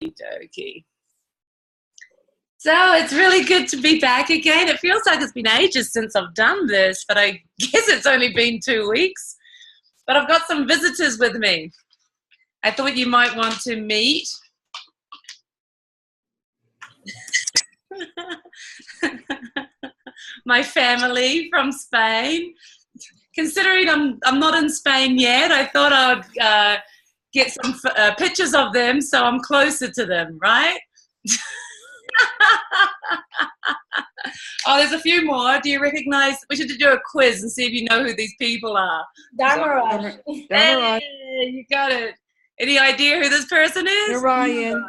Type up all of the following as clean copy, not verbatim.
Okey-dokey. So it's really good to be back again. It feels like it's been ages since I've done this, but I guess it's only been 2 weeks. But I've got some visitors with me. I thought you might want to meet. My family from Spain. Considering I'm not in Spain yet, I thought I'd get some pictures of them so I'm closer to them, right? Oh, there's a few more. Do you recognize? We should do a quiz and see if you know who these people are. Dharmaraj. Hey, you got it. Any idea who this person is? Ryan.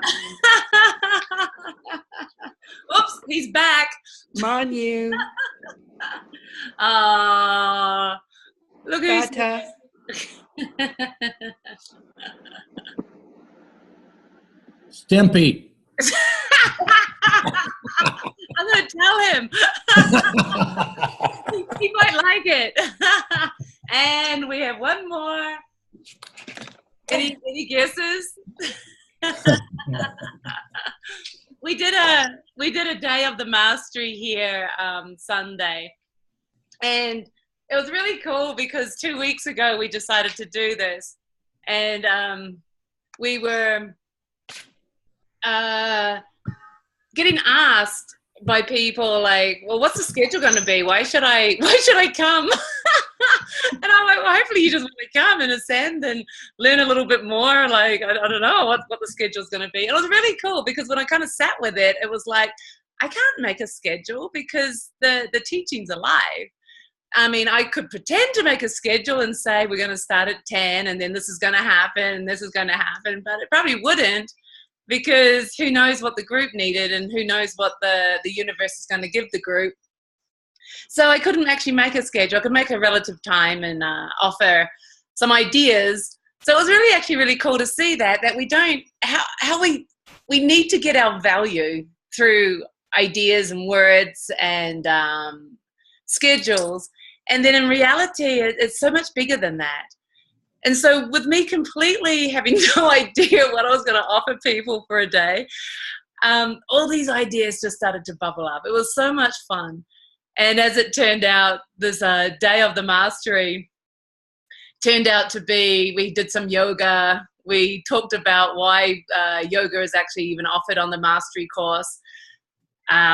Oops, he's back. Manu. Look who's Tata. Stimpy. I'm going to tell him. He might like it. And we have one more. Any guesses? We did a day of the mastery here Sunday, and it was really cool because 2 weeks ago we decided to do this, and we were getting asked by people like, well, what's the schedule going to be? Why should I come? And I'm like, well, hopefully you just want to come and ascend and learn a little bit more. Like, I don't know what the schedule's going to be. And it was really cool because when I kind of sat with it, it was like, I can't make a schedule because the teaching's alive. I mean, I could pretend to make a schedule and say we're going to start at 10 and then this is going to happen and this is going to happen, but it probably wouldn't, because who knows what the group needed and who knows what the universe is going to give the group. So I couldn't actually make a schedule. I could make a relative time and offer some ideas. So it was really actually really cool to see that we don't, how we need to get our value through ideas and words and schedules. And then in reality, it's so much bigger than that. And so with me completely having no idea what I was going to offer people for a day, all these ideas just started to bubble up. It was so much fun. And as it turned out, this day of the mastery turned out to be, we did some yoga. We talked about why yoga is actually even offered on the mastery course.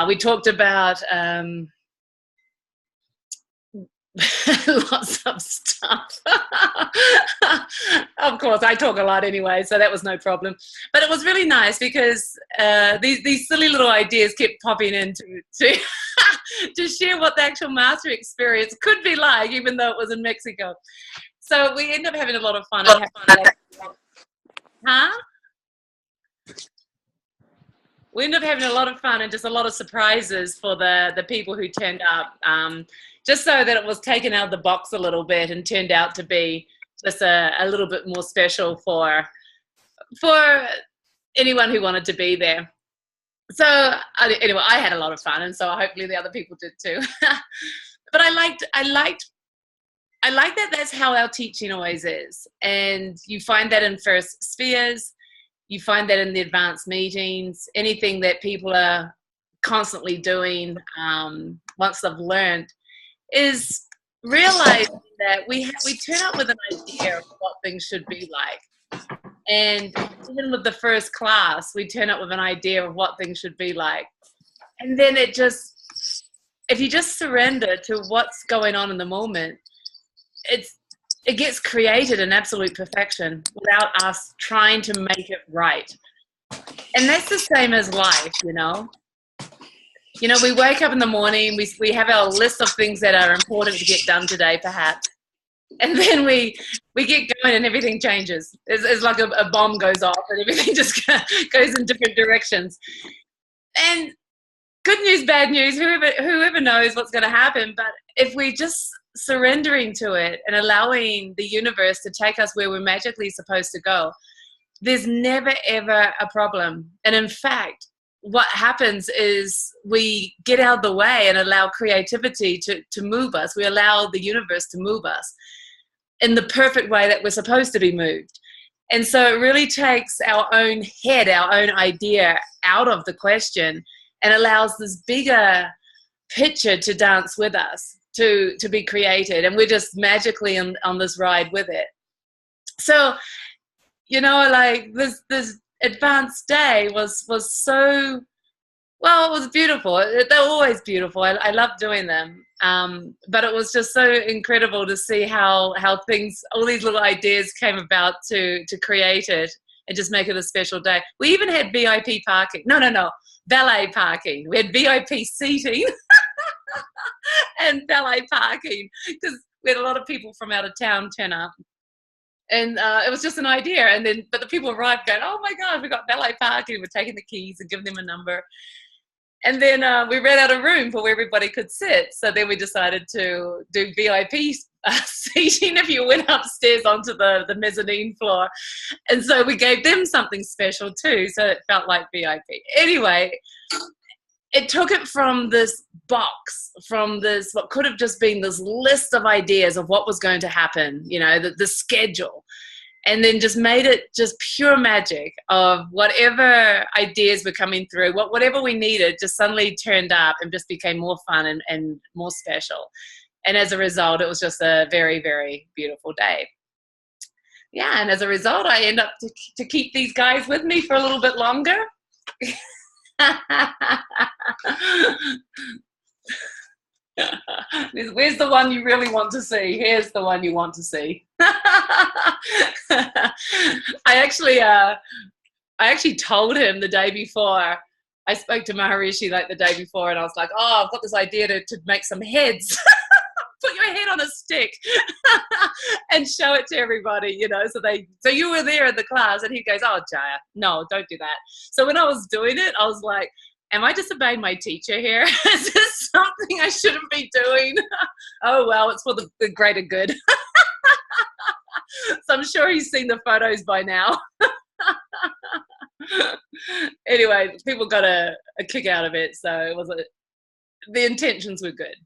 We talked about lots of stuff. Of course, I talk a lot anyway, so that was no problem. But it was really nice because these silly little ideas kept popping in to share what the actual mastery experience could be like, even though it was in Mexico. So we ended up having a lot of fun. We ended up having a lot of fun and just a lot of surprises for the people who turned up. Just so that it was taken out of the box a little bit and turned out to be just a little bit more special for anyone who wanted to be there. So anyway, I had a lot of fun, and so hopefully the other people did too. But I liked that that's how our teaching always is. And you find that in first spheres, you find that in the advanced meetings, anything that people are constantly doing once they've learned, is realizing that we turn up with an idea of what things should be like. And even with the first class, we turn up with an idea of what things should be like. And then it just, if you just surrender to what's going on in the moment, it gets created in absolute perfection without us trying to make it right. And that's the same as life, you know. You know, we wake up in the morning, we have our list of things that are important to get done today, perhaps. And then we get going and everything changes. It's like a bomb goes off and everything just goes in different directions. And good news, bad news, whoever knows what's going to happen. But if we just surrendering to it and allowing the universe to take us where we're magically supposed to go, there's never, ever a problem. And in fact, what happens is we get out of the way and allow creativity to move us. We allow the universe to move us in the perfect way that we're supposed to be moved. And so it really takes our own head, our own idea out of the question and allows this bigger picture to dance with us, to be created. And we're just magically on this ride with it. So, you know, like this advanced day was so, well, it was beautiful. They're always beautiful. I love doing them. But it was just so incredible to see how things, all these little ideas came about to create it and just make it a special day. We even had VIP parking. No, valet parking. We had VIP seating and valet parking because we had a lot of people from out of town turn up. And it was just an idea. But the people arrived going, oh my God, we got valet parking. We're taking the keys and giving them a number. And then we ran out of room for where everybody could sit. So then we decided to do VIP seating if you went upstairs onto the mezzanine floor. And so we gave them something special too. So it felt like VIP. Anyway, it took it from this box, from this, what could have just been this list of ideas of what was going to happen, you know, the schedule. And then just made it just pure magic of whatever ideas were coming through, whatever we needed just suddenly turned up and just became more fun and more special. And as a result, it was just a very, very beautiful day. Yeah, and as a result, I end up to keep these guys with me for a little bit longer. Where's the one you really want to see? Here's the one you want to see. I actually told him the day before. I spoke to Maharishi like the day before, and I was like, oh, I've got this idea to make some heads. Put your head on a stick and show it to everybody, you know. So you were there in the class, and he goes, oh, Jaya, no, don't do that. So when I was doing it, I was like, am I disobeying my teacher here? Is this something I shouldn't be doing? Oh, well, it's for the greater good. So I'm sure he's seen the photos by now. Anyway, people got a kick out of it, so it was the intentions were good.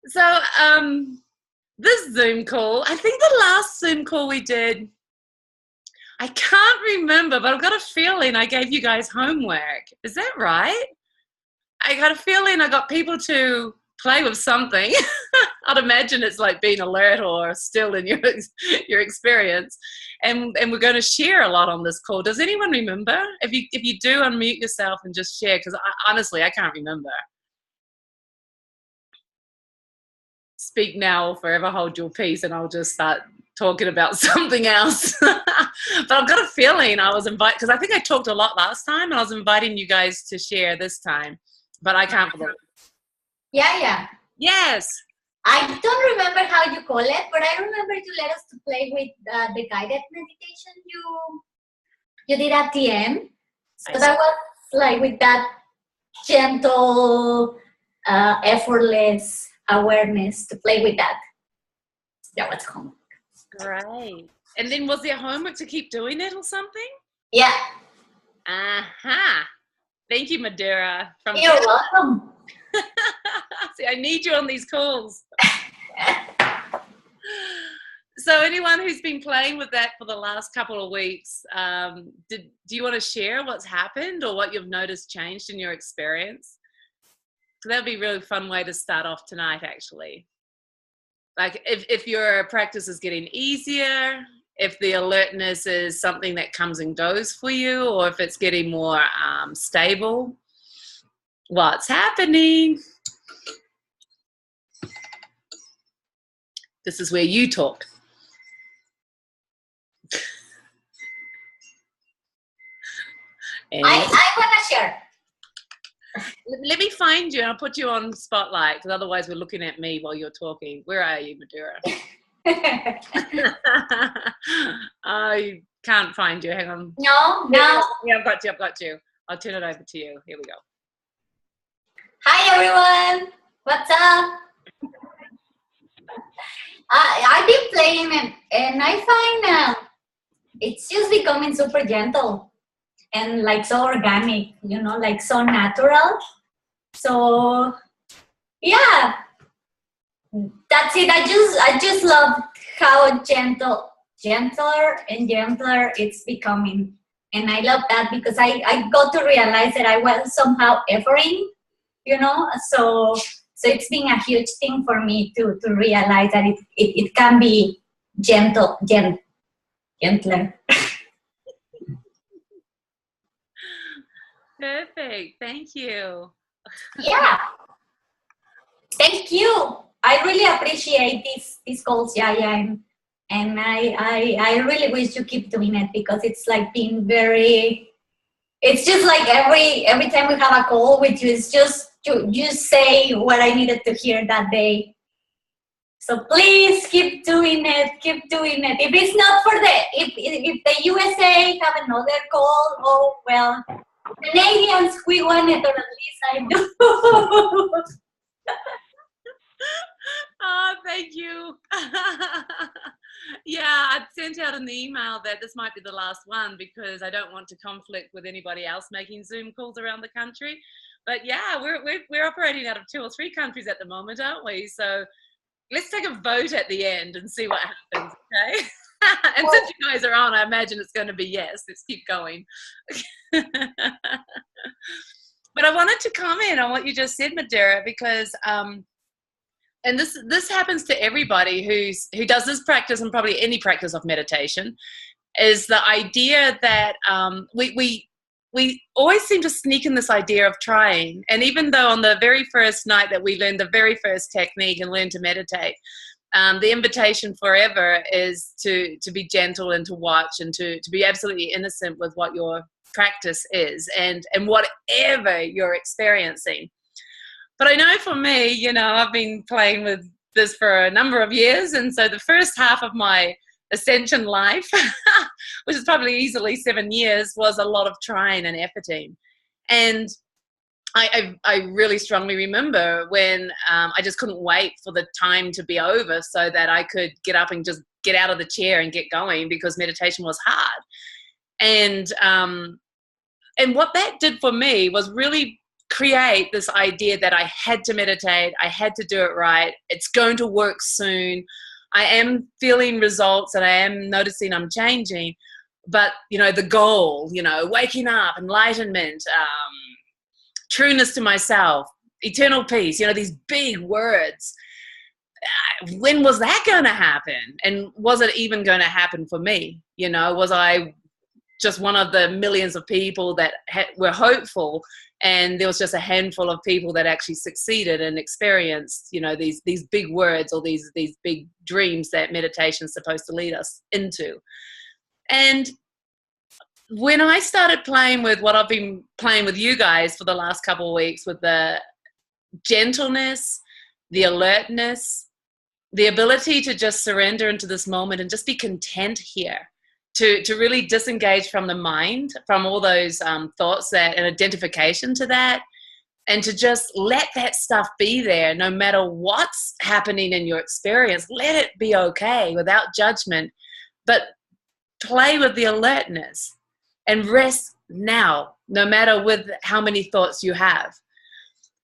So this Zoom call, I think the last Zoom call we did, I can't remember, but I've got a feeling I gave you guys homework. Is that right? I got a feeling I got people to play with something. I'd imagine it's like being alert or still in your experience. And we're going to share a lot on this call. Does anyone remember? If you do, unmute yourself and just share, because honestly, I can't remember. Speak now or forever hold your peace, and I'll just start talking about something else. But I've got a feeling I was invited, because I think I talked a lot last time, and I was inviting you guys to share this time, but I can't believe it. Yeah. Yes. I don't remember how you call it, but I remember you let us to play with the guided meditation you did at the end. So that was like with that gentle, effortless awareness to play with that. That was homework. Great. And then was there homework to keep doing it or something? Yeah. Aha. Thank you, Madeira. You're welcome. See, I need you on these calls. So anyone who's been playing with that for the last couple of weeks, do you want to share what's happened or what you've noticed changed in your experience? So that'd be a really fun way to start off tonight, actually. Like if your practice is getting easier, if the alertness is something that comes and goes for you, or if it's getting more stable, what's happening? This is where you talk. I want to share. Let me find you and I'll put you on spotlight, because otherwise we're looking at me while you're talking. Where are you, Madeira? I can't find you. Hang on. No. Yeah, I've got you. I'll turn it over to you. Here we go. Hi, everyone. What's up? I've been playing and I find it's just becoming super gentle and like so organic, you know, like so natural. So yeah, that's it. I just love how gentler and gentler it's becoming. And I love that because I got to realize that I was somehow efforting, so it's been a huge thing for me to realize that it can be gentler. Perfect. Thank you. Yeah. Thank you. I really appreciate these calls, Jaya, and I really wish you keep doing it because it's like being very. It's just like every time we have a call with you, it's just you say what I needed to hear that day. So please keep doing it. Keep doing it. If it's not for if the USA have another call, oh well. Canadians, we want it, or at least I do. Oh, thank you. Yeah, I sent out an email that this might be the last one because I don't want to conflict with anybody else making Zoom calls around the country. But yeah, we're operating out of 2 or 3 countries at the moment, aren't we? So let's take a vote at the end and see what happens, okay? And since you guys are on, I imagine it's going to be yes. Let's keep going. But I wanted to comment on what you just said, Madeira, because and this happens to everybody who does this practice and probably any practice of meditation, is the idea that we always seem to sneak in this idea of trying. And even though on the very first night that we learned the very first technique and learned to meditate, the invitation forever is to be gentle and to watch and to be absolutely innocent with what your practice is and whatever you're experiencing. But I know for me, I've been playing with this for a number of years. And so the first half of my ascension life, which is probably easily 7 years, was a lot of trying and efforting. And I really strongly remember when I just couldn't wait for the time to be over so that I could get up and just get out of the chair and get going because meditation was hard. And what that did for me was really create this idea that I had to meditate, I had to do it right, it's going to work soon, I am feeling results and I am noticing I'm changing, but the goal, waking up, enlightenment, trueness to myself, eternal peace, these big words, when was that going to happen? And was it even going to happen for me? Was I just one of the millions of people that were hopeful, and there was just a handful of people that actually succeeded and experienced, these big words or these big dreams that meditation is supposed to lead us into. And when I started playing with what I've been playing with you guys for the last couple of weeks, with the gentleness, the alertness, the ability to just surrender into this moment and just be content here, to really disengage from the mind, from all those thoughts and identification to that, and to just let that stuff be there no matter what's happening in your experience. Let it be okay without judgment, but play with the alertness and rest now, no matter with how many thoughts you have.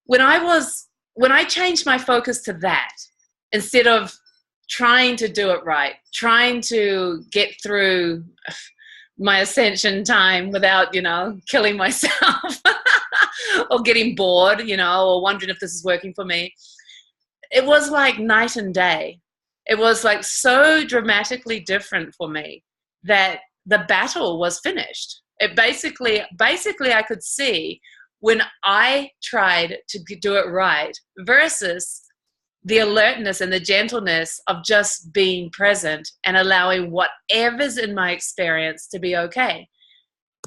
When I changed my focus to that, instead of trying to do it right, trying to get through my ascension time without, killing myself or getting bored, or wondering if this is working for me. It was like night and day. It was like so dramatically different for me that the battle was finished. It basically I could see when I tried to do it right versus the alertness and the gentleness of just being present and allowing whatever's in my experience to be okay.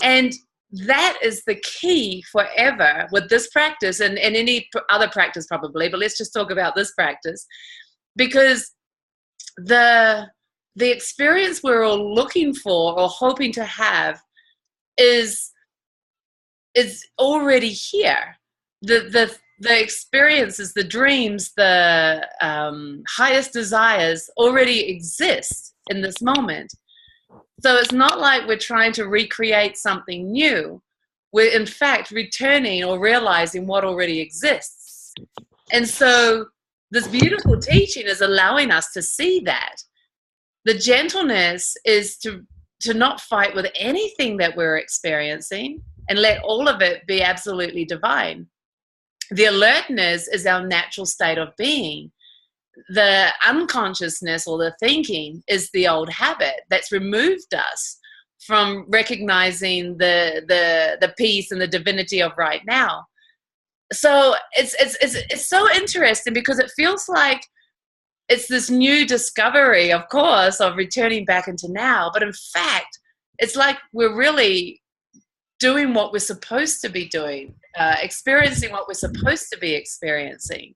And that is the key forever with this practice and any other practice probably, but let's just talk about this practice, because the experience we're all looking for or hoping to have is already here. The experiences, the dreams, the highest desires already exist in this moment. So it's not like we're trying to recreate something new. We're in fact returning or realizing what already exists. And so this beautiful teaching is allowing us to see that. The gentleness is to not fight with anything that we're experiencing and let all of it be absolutely divine. The alertness is our natural state of being. The unconsciousness or the thinking is the old habit that's removed us from recognizing the peace and the divinity of right now. So it's so interesting because it feels like it's this new discovery, of course, of returning back into now. But in fact, it's like we're really doing what we're supposed to be doing, experiencing what we're supposed to be experiencing,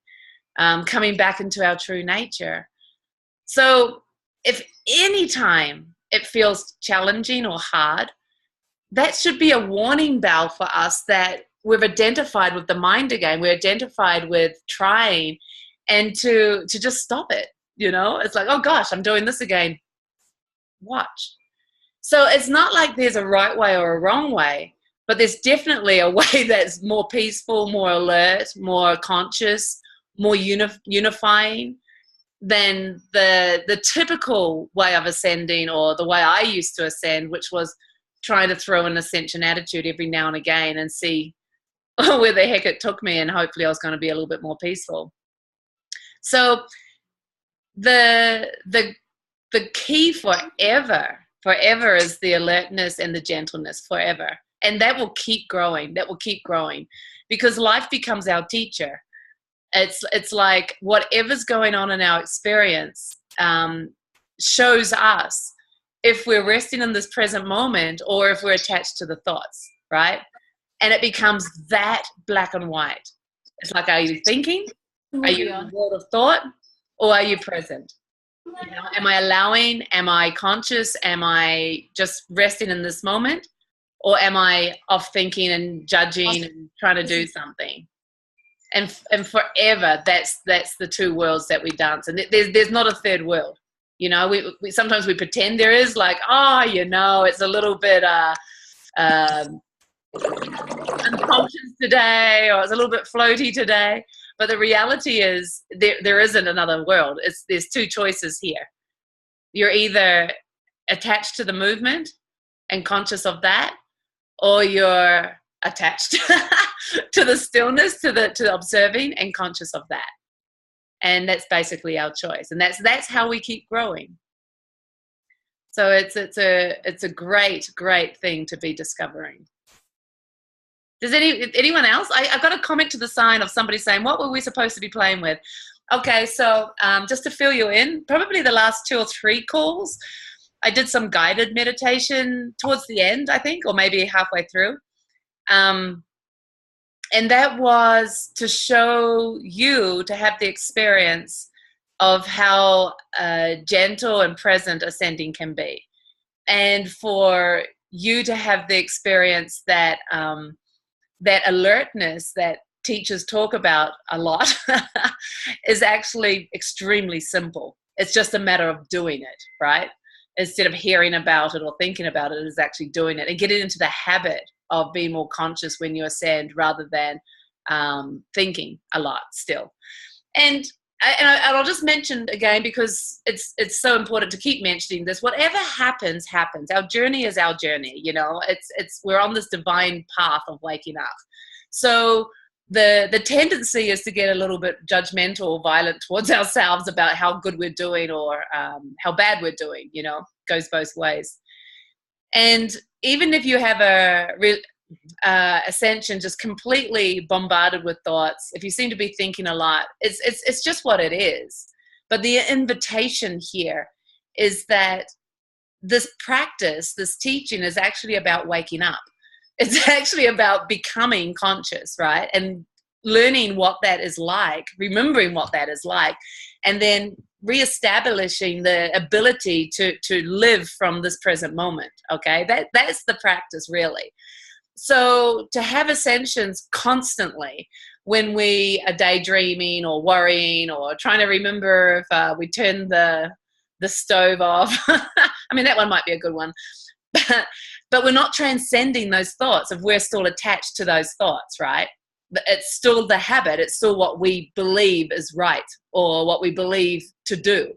coming back into our true nature. So if any time it feels challenging or hard, that should be a warning bell for us that we've identified with the mind again. We're identified with trying, and to just stop it. It's like, oh gosh, I'm doing this again. Watch. So it's not like there's a right way or a wrong way, but there's definitely a way that's more peaceful, more alert, more conscious, more unifying than the typical way of ascending, or the way I used to ascend, which was trying to throw an ascension attitude every now and again and see where the heck it took me, and hopefully I was going to be a little bit more peaceful. So the key forever is the alertness and the gentleness forever. And that will keep growing. Because life becomes our teacher. It's like whatever's going on in our experience shows us if we're resting in this present moment or if we're attached to the thoughts, right? And it becomes that black and white. It's like, are you thinking? Are you in the world of thought? Or are you present? Am I allowing? Am I conscious? Am I just resting in this moment? Or am I off thinking and judging and trying to do something? And forever, that's the two worlds that we dance. And there's not a third world. We sometimes we pretend there is, like, it's a little bit unconscious today, or it's a little bit floaty today. But the reality is there isn't another world. There's two choices here. You're either attached to the movement and conscious of that, or you're attached to the stillness, to the observing and conscious of that. And that's basically our choice. And that's how we keep growing. So it's a great thing to be discovering. Does anyone else? I got a comment to the sign of somebody saying, what were we supposed to be playing with? Okay, so just to fill you in, probably the last 2 or 3 calls, I did some guided meditation towards the end, I think, or maybe halfway through. And that was to show you to have the experience of how gentle and present ascending can be. And for you to have the experience that that alertness that teachers talk about a lot is actually extremely simple. It's just a matter of doing it, right? Instead of hearing about it or thinking about it, is actually doing it and getting into the habit of being more conscious when you ascend rather than thinking a lot still. And I'll just mention again, because it's so important to keep mentioning this. Whatever happens, happens. Our journey is our journey. We're on this divine path of waking up. So the tendency is to get a little bit judgmental or violent towards ourselves about how good we're doing or how bad we're doing. Goes both ways. And even if you have ascension just completely bombarded with thoughts, if you seem to be thinking a lot, it's just what it is. But the invitation here is that this practice, this teaching, is actually about waking up. It's actually about becoming conscious, right? And learning what that is like, remembering what that is like, and then reestablishing the ability to live from this present moment. Okay, that's the practice, really. So to have ascensions constantly when we are daydreaming or worrying or trying to remember if we turned the stove off. I mean, that one might be a good one. But we're not transcending those thoughts if we're still attached to those thoughts, right? It's still the habit. It's still what we believe is right or what we believe to do.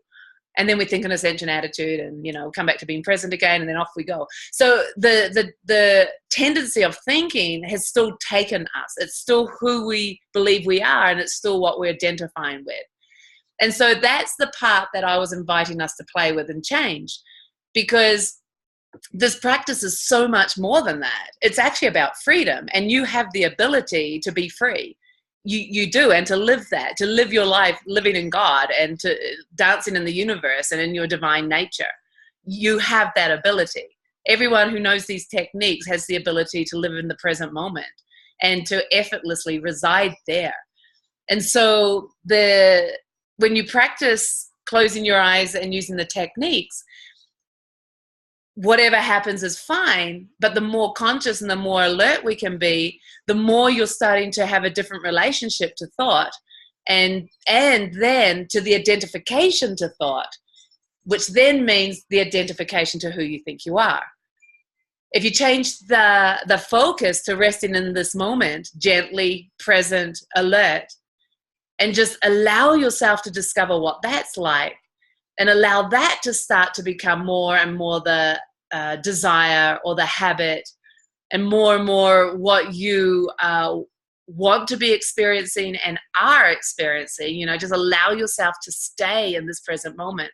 And then we think in ascension attitude and, you know, come back to being present again, and then off we go. So the tendency of thinking has still taken us. It's still who we believe we are, and it's still what we're identifying with. And so that's the part that I was inviting us to play with and change, because this practice is so much more than that. It's actually about freedom, and you have the ability to be free. You do, and to live that, to live your life living in God and to dancing in the universe and in your divine nature. You have that ability. Everyone who knows these techniques has the ability to live in the present moment and to effortlessly reside there. And so when you practice closing your eyes and using the techniques, whatever happens is fine, but the more conscious and the more alert we can be, the more you're starting to have a different relationship to thought, and then to the identification to thought, which then means the identification to who you think you are. If you change the focus to resting in this moment, gently, present, alert, and just allow yourself to discover what that's like, and allow that to start to become more and more the desire or the habit, and more what you want to be experiencing and are experiencing, you know, just allow yourself to stay in this present moment.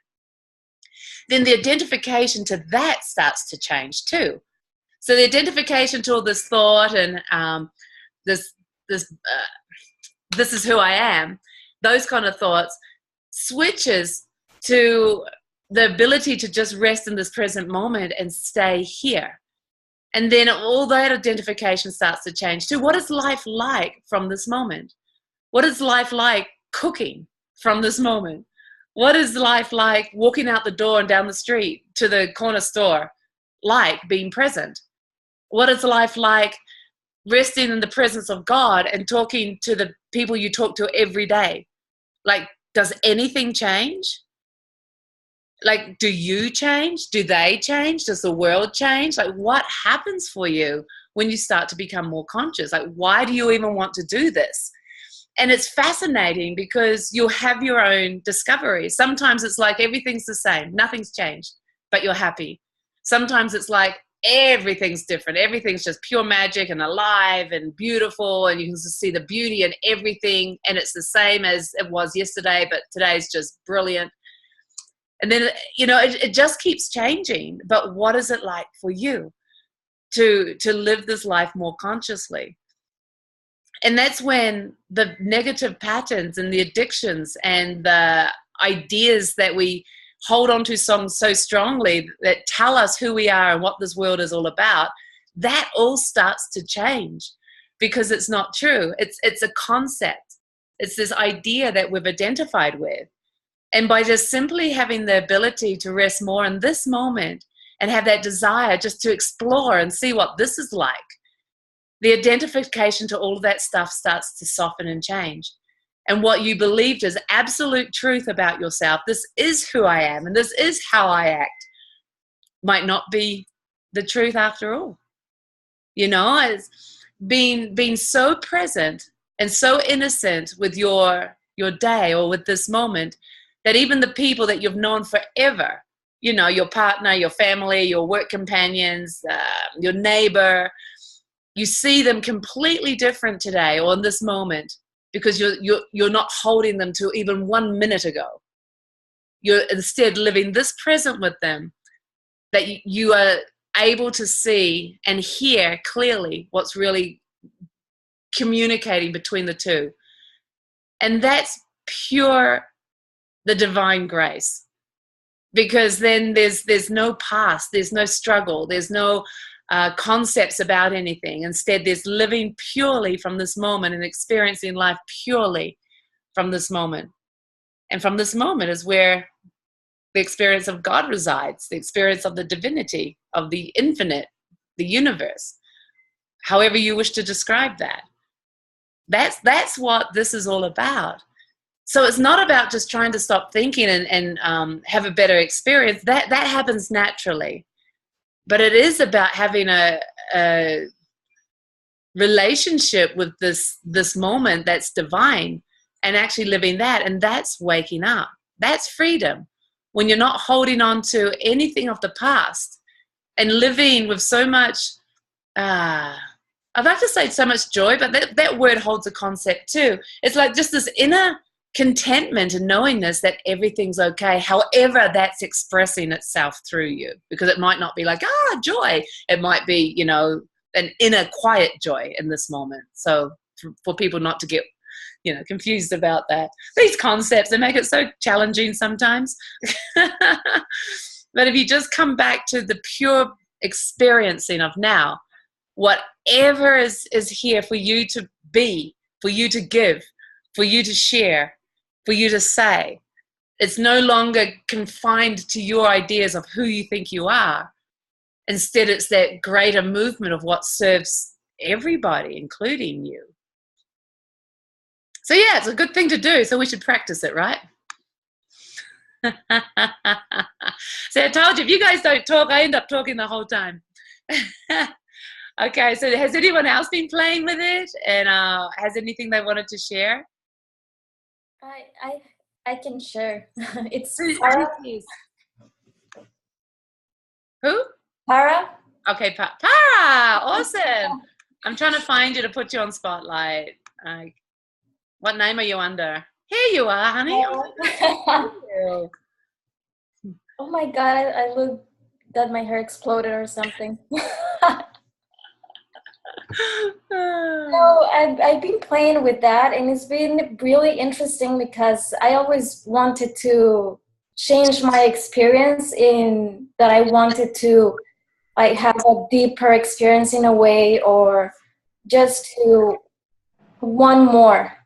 Then the identification to that starts to change too. So the identification to all this thought and this is who I am, those kind of thoughts, switches to the ability to just rest in this present moment and stay here. And then all that identification starts to change too. What is life like from this moment? What is life like cooking from this moment? What is life like walking out the door and down the street to the corner store, like being present? What is life like resting in the presence of God and talking to the people you talk to every day? Like, does anything change? Like, do you change? Do they change? Does the world change? Like, what happens for you when you start to become more conscious? Like, why do you even want to do this? And it's fascinating because you'll have your own discoveries. Sometimes it's like everything's the same, nothing's changed, but you're happy. Sometimes it's like everything's different. Everything's just pure magic and alive and beautiful, and you can just see the beauty in everything, and it's the same as it was yesterday, but today's just brilliant. And then, you know, it just keeps changing. But what is it like for you to live this life more consciously? And that's when the negative patterns and the addictions and the ideas that we hold on to so strongly that tell us who we are and what this world is all about, that all starts to change, because it's not true. It's a concept. It's this idea that we've identified with. And by just simply having the ability to rest more in this moment and have that desire just to explore and see what this is like, the identification to all of that stuff starts to soften and change. And what you believed as absolute truth about yourself, this is who I am and this is how I act, might not be the truth after all. You know, it's being so present and so innocent with your day or with this moment, that even the people that you've known forever, you know, your partner, your family, your work companions, your neighbor, you see them completely different today or in this moment, because you're not holding them to even 1 minute ago. You're instead living this present with them, that you are able to see and hear clearly what's really communicating between the two. And that's pure the divine grace, because then there's no past, there's no struggle, there's no concepts about anything. Instead, there's living purely from this moment and experiencing life purely from this moment. And from this moment is where the experience of God resides, the experience of the divinity, of the infinite, the universe, however you wish to describe that. That's what this is all about. So it's not about just trying to stop thinking and have a better experience. That happens naturally. But it is about having a relationship with this moment that's divine and actually living that. And that's waking up. That's freedom. when you're not holding on to anything of the past and living with so much, I'd like to say so much joy, but that word holds a concept too. It's like just this inner contentment and knowingness that everything's okay, however that's expressing itself through you, because it might not be like, joy. It might be, you know, an inner quiet joy in this moment. So for people not to get, you know, confused about that. These concepts, they make it so challenging sometimes. But if you just come back to the pure experiencing of now, whatever is here for you to be, for you to give, for you to share, for you to say, it's no longer confined to your ideas of who you think you are. Instead, it's that greater movement of what serves everybody, including you. So yeah, it's a good thing to do. So we should practice it, right? So I told you, if you guys don't talk, I end up talking the whole time. Okay, so has anyone else been playing with it? And has anything they wanted to share? I can share. It's Para. Who? Para. Okay, Para. Awesome. I'm trying to find you to put you on spotlight. What name are you under? Here you are, honey. Oh my God, I look that my hair exploded or something. No, I've been playing with that, and it's been really interesting because I always wanted to change my experience in that. I wanted to like have a deeper experience in a way, or just to want more.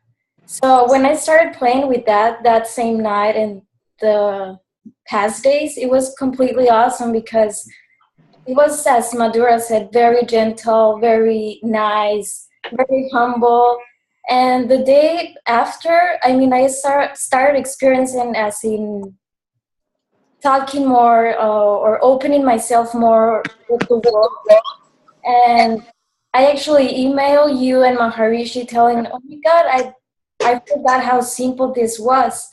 So when I started playing with that same night and the past days, it was completely awesome because it was, as Madhura said, very gentle, very nice, very humble. And the day after, I mean, I started experiencing as in talking more or opening myself more with the world. And I actually emailed you and Maharishi telling, oh my God, I forgot how simple this was.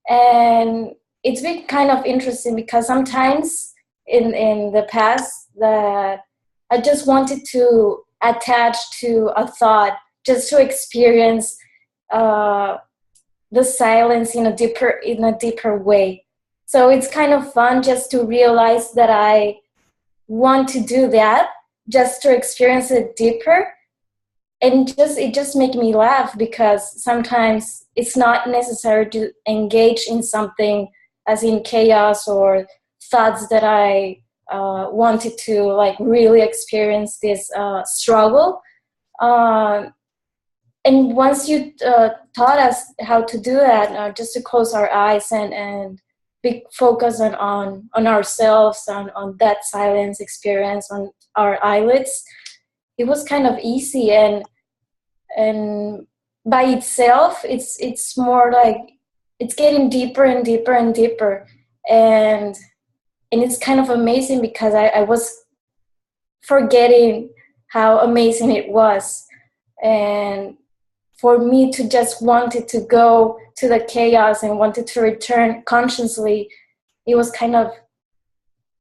And it's been kind of interesting because sometimes in the past that I just wanted to attach to a thought just to experience the silence in a deeper way. So it's kind of fun just to realize that I want to do that, just to experience it deeper. And it just makes me laugh because sometimes it's not necessary to engage in something as in chaos or thoughts that I wanted to like really experience this struggle. And once you taught us how to do that, just to close our eyes and be focused on ourselves, on that silence experience, on our eyelids, it was kind of easy. And by itself, it's more like it's getting deeper and deeper and deeper. And it's kind of amazing because I was forgetting how amazing it was. And for me to just wanted to go to the chaos and wanted to return consciously, it was kind of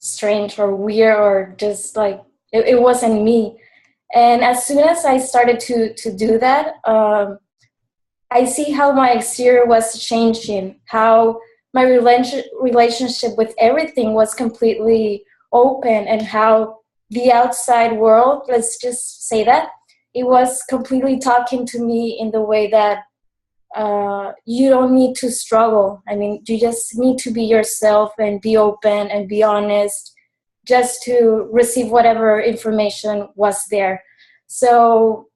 strange or weird, or just like it wasn't me. And as soon as I started to do that, I see how my exterior was changing, how my relationship with everything was completely open, and how the outside world, let's just say that, it was completely talking to me in the way that you don't need to struggle. I mean, you just need to be yourself and be open and be honest just to receive whatever information was there. So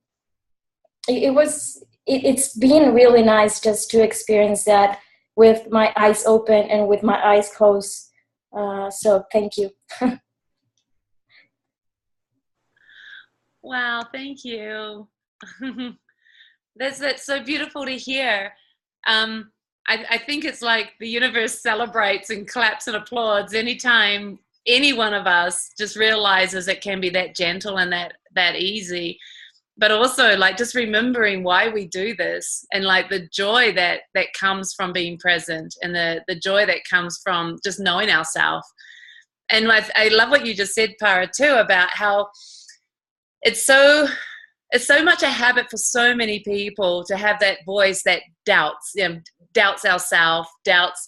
it's been really nice just to experience that with my eyes open and with my eyes closed. So thank you. Wow, thank you. That's so beautiful to hear. I think it's like the universe celebrates and claps and applauds anytime any one of us just realizes it can be that gentle and that easy. but also like just remembering why we do this, and like the joy that comes from being present, and the joy that comes from just knowing ourselves. And I love what you just said, Para, too, about how it's so much a habit for so many people to have that voice that doubts ourselves, doubts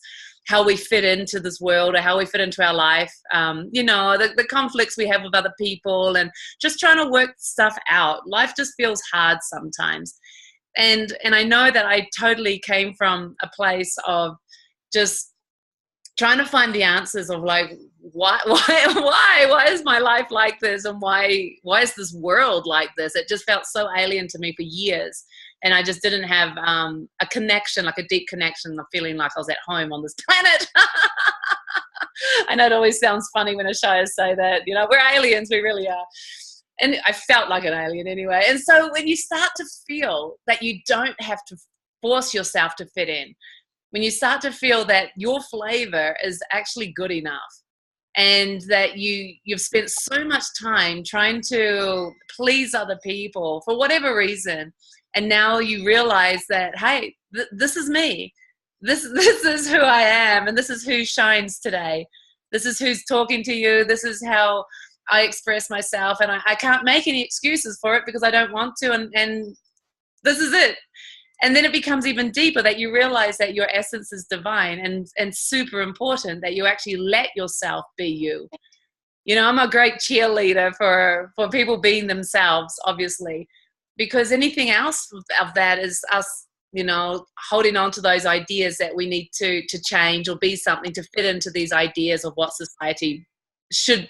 how we fit into this world or how we fit into our life. The conflicts we have with other people, and just trying to work stuff out. Life just feels hard sometimes. And I know that I totally came from a place of just trying to find the answers of like, why is my life like this, and why is this world like this? It just felt so alien to me for years, and I just didn't have a connection, like a deep connection of feeling like I was at home on this planet. I know it always sounds funny when Ishaya say that, we're aliens, we really are. And I felt like an alien anyway. And so when you start to feel that you don't have to force yourself to fit in, when you start to feel that your flavor is actually good enough, and that you've spent so much time trying to please other people for whatever reason, and now you realize that, hey, this is me. This is who I am, and this is who shines today. This is who's talking to you. This is how I express myself, and I can't make any excuses for it because I don't want to, and this is it. And then it becomes even deeper, that you realize that your essence is divine, and super important that you actually let yourself be you. I'm a great cheerleader for people being themselves, obviously, because anything else of that is us, holding on to those ideas that we need to change or be something to fit into these ideas of what society should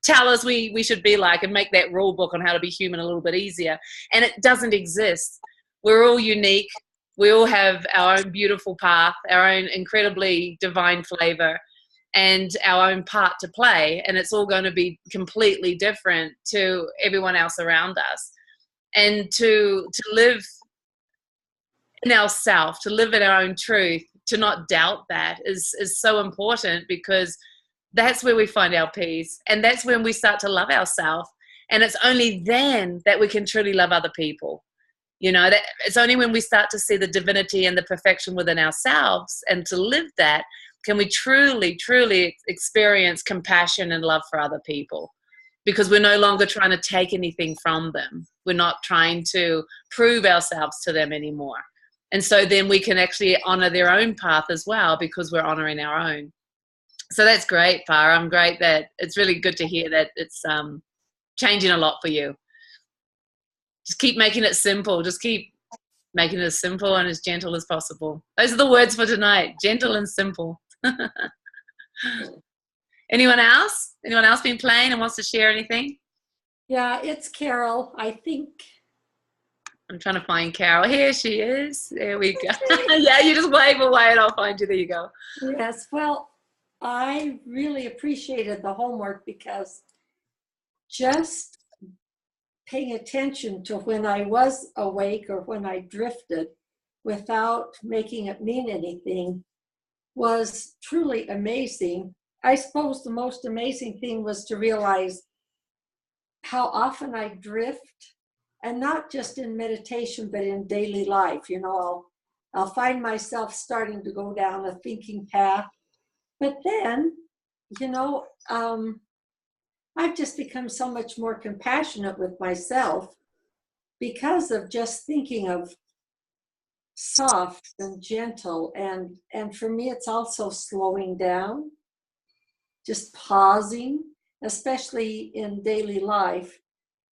tell us we should be like, and make that rule book on how to be human a little bit easier. And it doesn't exist. We're all unique. We all have our own beautiful path, our own incredibly divine flavor, and our own part to play. And it's all going to be completely different to everyone else around us. And to live in ourselves, to live in our own truth, to not doubt that is so important, because that's where we find our peace. And that's when we start to love ourselves. And it's only then that we can truly love other people. That it's only when we start to see the divinity and the perfection within ourselves, and to live that, can we truly, truly experience compassion and love for other people, because we're no longer trying to take anything from them. We're not trying to prove ourselves to them anymore. And so then we can actually honor their own path as well, because we're honoring our own. So that's great, Para. I'm great that it's really good to hear that it's changing a lot for you. Just keep making it simple. Just keep making it as simple and as gentle as possible. Those are the words for tonight. Gentle and simple. Anyone else? Anyone else been playing and wants to share anything? Yeah, it's Carol, I think. I'm trying to find Carol. Here she is. There we go. Yeah, you just wave away and I'll find you. There you go. Yes, well, I really appreciated the homework, because just paying attention to when I was awake or when I drifted without making it mean anything was truly amazing. I suppose the most amazing thing was to realize how often I drift, and not just in meditation, but in daily life. I'll find myself starting to go down a thinking path, but then, I've just become so much more compassionate with myself because of just thinking of soft and gentle. And for me, it's also slowing down, just pausing, especially in daily life.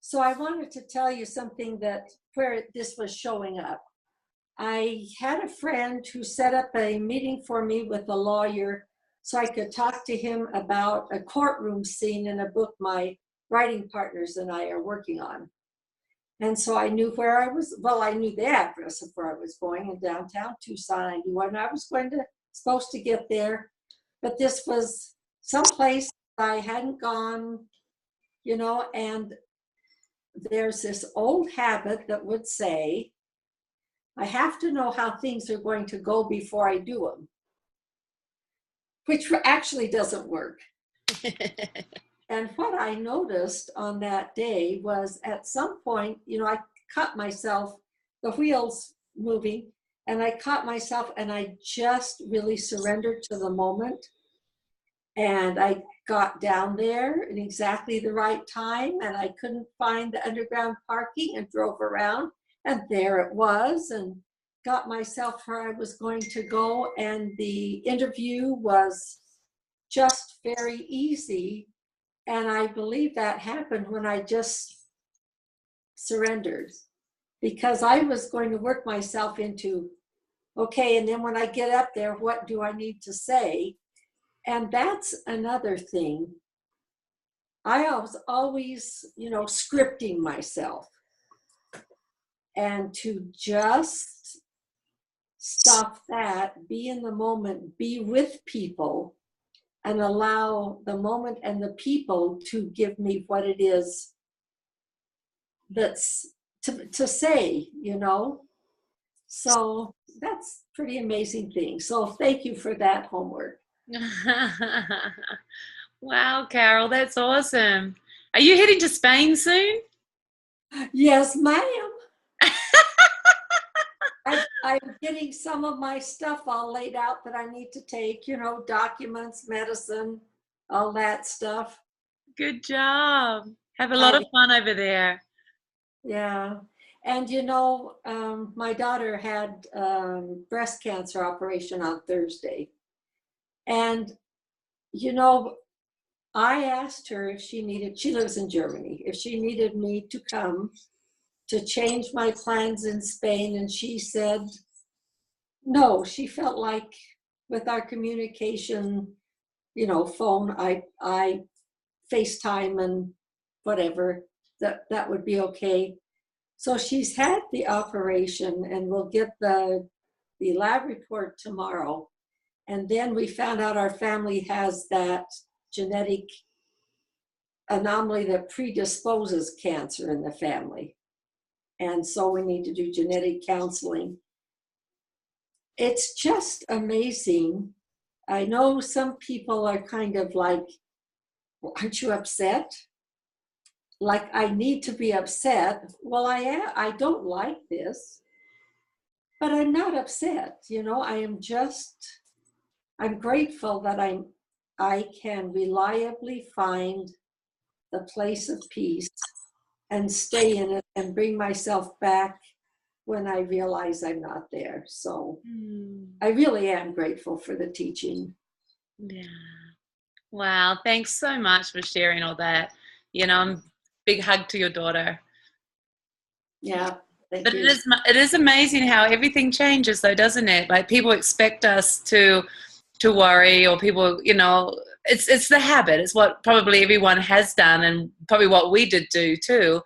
So I wanted to tell you something where this was showing up. I had a friend who set up a meeting for me with a lawyer so I could talk to him about a courtroom scene in a book my writing partners and I are working on. And so I knew where I was. Well, I knew the address of where I was going in downtown Tucson. I knew when I was supposed to get there. But this was someplace I hadn't gone, and there's this old habit that would say, I have to know how things are going to go before I do them, which actually doesn't work. And what I noticed on that day was, at some point, caught myself, the wheels moving, and I caught myself, and I just really surrendered to the moment. And I got down there in exactly the right time, and I couldn't find the underground parking and drove around, and there it was, and got myself where I was going to go. And the interview was just very easy. And I believe that happened when I just surrendered, because I was going to work myself into, okay, and then when I get up there, what do I need to say? And that's another thing. I was always, scripting myself. And to just stop that, be in the moment, be with people, and allow the moment and the people to give me what it is that's to say, So that's pretty amazing thing. So thank you for that homework. Wow, Carol, that's awesome. Are you heading to Spain soon? Yes, ma'am. I'm getting some of my stuff all laid out that I need to take, documents, medicine, all that stuff. Good job. Have a lot of fun over there. Yeah. And, my daughter had breast cancer operation on Thursday. And, I asked her if she lives in Germany, if she needed me to come to change my plans in Spain. And she said, no, she felt like with our communication, phone, I FaceTime and whatever, that would be okay. So she's had the operation, and we'll get the lab report tomorrow. And then we found out our family has that genetic anomaly that predisposes cancer in the family. And so we need to do genetic counseling. It's just amazing. I know some people are kind of like, well, aren't you upset? Like I need to be upset. Well, I don't like this, but I'm not upset. I'm grateful that I can reliably find the place of peace and stay in it and bring myself back when I realize I'm not there. So I really am grateful for the teaching. Yeah. Wow. Thanks so much for sharing all that. Big hug to your daughter. Yeah. Thank But you. it is amazing how everything changes though, doesn't it? Like people expect us to worry, or people, it's the habit. It's what probably everyone has done, and probably what we did do too.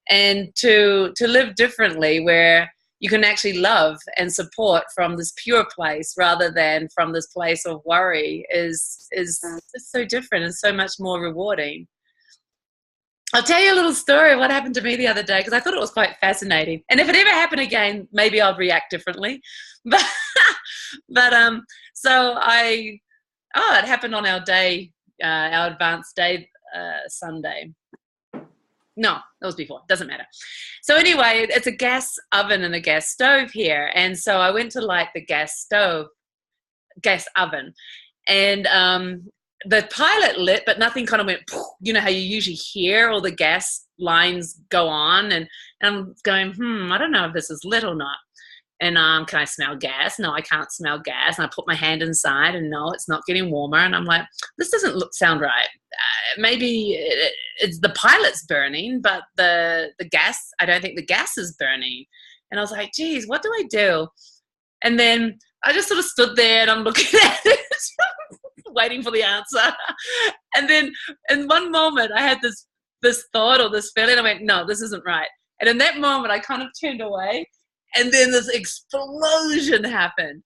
And to live differently, where you can actually love and support from this pure place rather than from this place of worry is so different and so much more rewarding. I'll tell you a little story of what happened to me the other day, because I thought it was quite fascinating. And if it ever happened again, maybe I'll react differently. But so it happened on our day, our advanced day, Sunday. No, that was before. Doesn't matter. So anyway, it's a gas oven and a gas stove here. And so I went to light the gas oven. And the pilot lit, but nothing kind of went, you know how you usually hear all the gas lines go on. And I'm going, I don't know if this is lit or not. And can I smell gas? No, I can't smell gas. And I put my hand inside, and no, it's not getting warmer. And I'm like, this doesn't sound right. Maybe it's the pilot's burning, but the gas, I don't think the gas is burning. And I was like, geez, what do I do? And then I just sort of stood there, and I'm looking at it, waiting for the answer. And then in one moment, I had this thought or this feeling. I went, no, this isn't right. And in that moment, I kind of turned away. And then this explosion happened.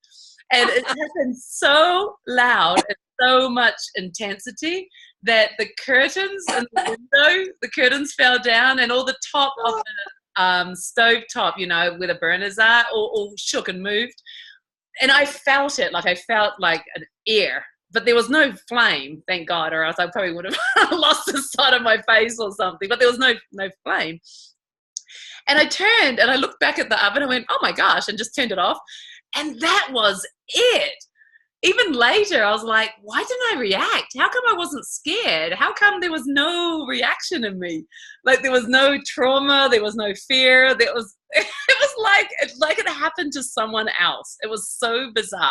And it happened so loud and so much intensity that the curtains in the window, the curtains fell down, and all the top of the stove top, where the burners are, all shook and moved. And I felt it, I felt like an air. But there was no flame, thank God, or else I probably would have lost the side of my face or something. But there was no flame. And I turned and I looked back at the oven. I went, oh my gosh, and just turned it off. And that was it. Even later, I was like, why didn't I react? How come I wasn't scared? How come there was no reaction in me? Like there was no trauma, there was no fear. It was like it happened to someone else. It was so bizarre.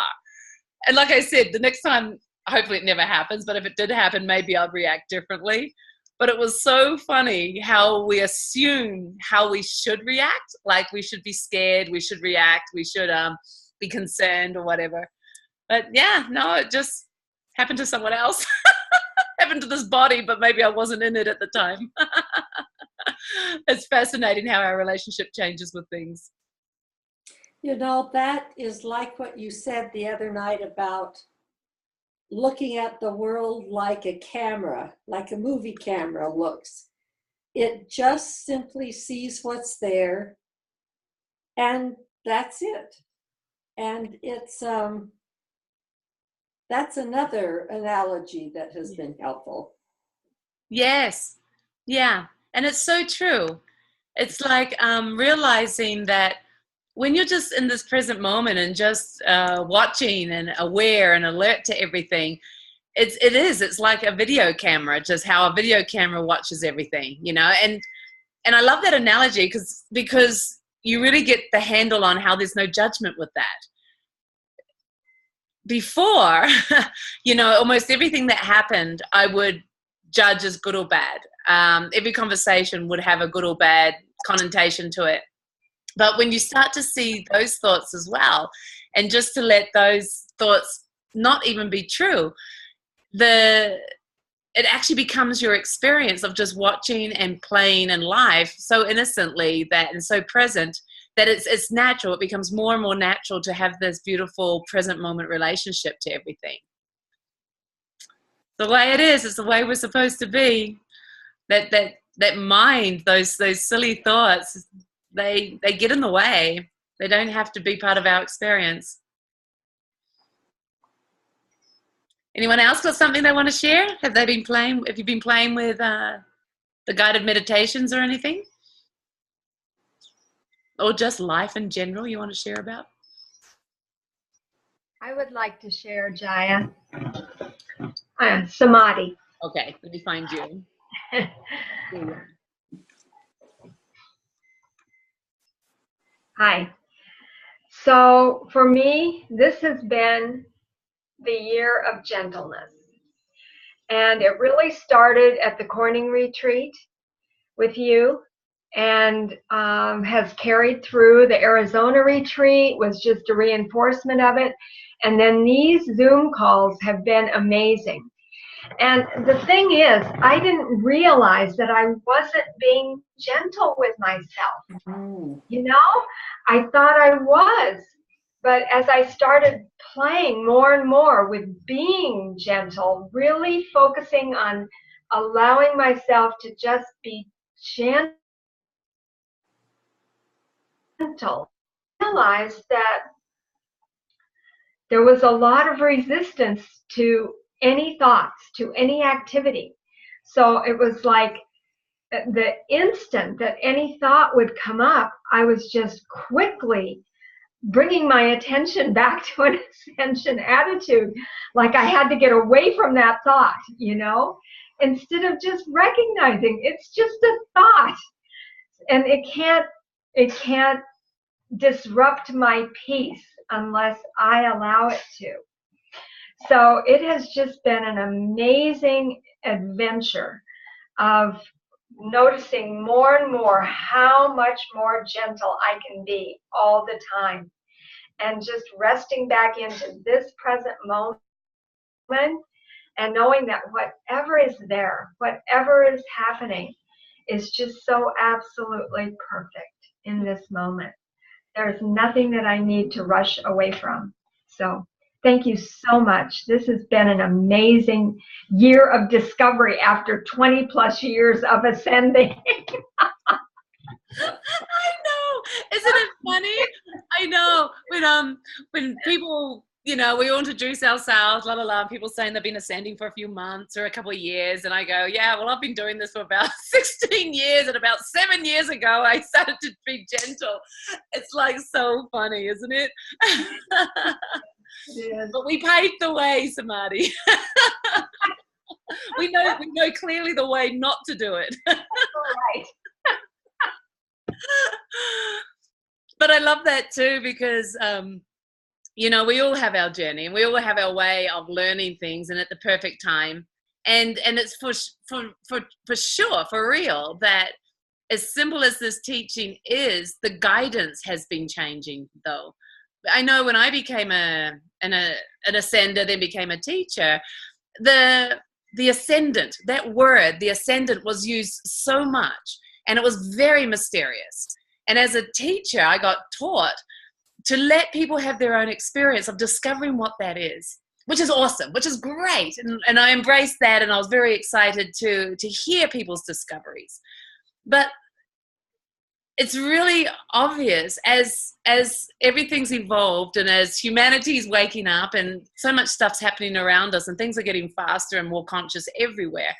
And like I said, the next time, hopefully it never happens, but if it did happen, maybe I'd react differently. But it was so funny how we assume how we should react. Like we should be scared, we should react, we should be concerned or whatever. But yeah, no, it just happened to someone else. Happened to this body, but maybe I wasn't in it at the time. It's fascinating how our relationship changes with things. You know, that is like what you said the other night about looking at the world like a camera, like a movie camera looks. It just simply sees what's there, and that's it. And it's that's another analogy that has been helpful. Yes. Yeah. And it's so true. It's like realizing that when you're just in this present moment and just watching and aware and alert to everything, it's like a video camera, just how a video camera watches everything, you know. And I love that analogy because you really get the handle on how there's no judgment with that. Before, you know, almost everything that happened, I would judge as good or bad. Every conversation would have a good or bad connotation to it. But when you start to see those thoughts as well, and just to let those thoughts not even be true, it actually becomes your experience of just watching and playing in life so innocently and so present that it's natural. It becomes more and more natural to have this beautiful present moment relationship to everything. The way it is, it's the way we're supposed to be. That mind, those silly thoughts, they get in the way. They don't have to be part of our experience. Anyone else got something they want to share? Have you been playing with the guided meditations or anything? Or just life in general you want to share about? I would like to share, Jaya. Samadhi. Okay, let me find you. Hi. So for me, this has been the year of gentleness. And it really started at the Corning retreat with you and has carried through. The Arizona retreat was just a reinforcement of it. And then these Zoom calls have been amazing. And the thing is, I didn't realize that I wasn't being gentle with myself. You know, I thought I was. But as I started playing more and more with being gentle, really focusing on allowing myself to just be gentle, I realized that there was a lot of resistance to any thoughts, to any activity. So it was like the instant that any thought would come up, I was just quickly bringing my attention back to an ascension attitude, like I had to get away from that thought, you know, instead of just recognizing it's just a thought, and it can't disrupt my peace unless I allow it to. So it has just been an amazing adventure of noticing more and more how much more gentle I can be all the time, and just resting back into this present moment and knowing that whatever is there, whatever is happening, is just so absolutely perfect in this moment. There's nothing that I need to rush away from. So thank you so much. This has been an amazing year of discovery after 20 plus years of ascending. I know. Isn't it funny? I know. When people, you know, we all introduce ourselves, la la la. People saying they've been ascending for a few months or a couple of years, and I go, yeah, well, I've been doing this for about 16 years, and about 7 years ago, I started to be gentle. It's like so funny, isn't it? But we paved the way, Samadhi. we know clearly the way not to do it. Right. But I love that too, because you know, we all have our journey and we all have our way of learning things and at the perfect time. And it's for sure, for real, that as simple as this teaching is, the guidance has been changing though. I know when I became an ascender, then became a teacher, the ascendant, that word, the ascendant, was used so much, and it was very mysterious. And as a teacher, I got taught to let people have their own experience of discovering what that is, which is awesome, which is great. And I embraced that, and I was very excited to hear people's discoveries. But it's really obvious as everything's evolved and as humanity's waking up and so much stuff's happening around us and things are getting faster and more conscious everywhere,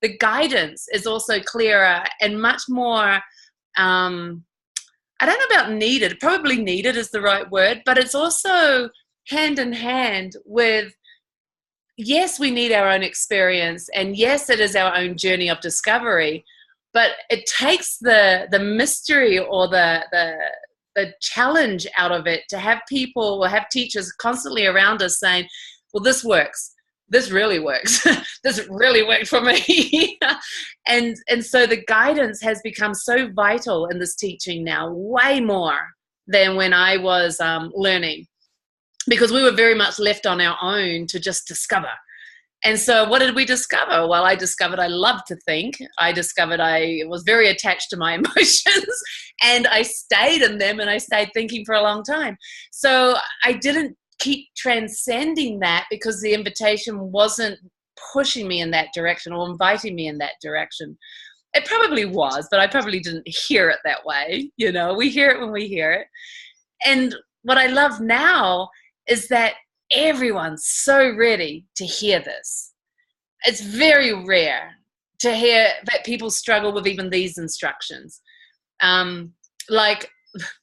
the guidance is also clearer and much more, I don't know about needed, probably needed is the right word, but it's also hand in hand with, yes, we need our own experience, and yes, it is our own journey of discovery, but it takes the mystery or the challenge out of it to have people or have teachers constantly around us saying, well, this works. This really works. This really worked for me. and so the guidance has become so vital in this teaching now, way more than when I was learning, because we were very much left on our own to just discover. And so what did we discover? Well, I discovered I loved to think. I discovered I was very attached to my emotions, and I stayed in them, and I stayed thinking for a long time. So I didn't keep transcending that because the invitation wasn't pushing me in that direction or inviting me in that direction. It probably was, but I probably didn't hear it that way. You know, we hear it when we hear it. And what I love now is that everyone's so ready to hear this. It's very rare to hear that people struggle with even these instructions. Like,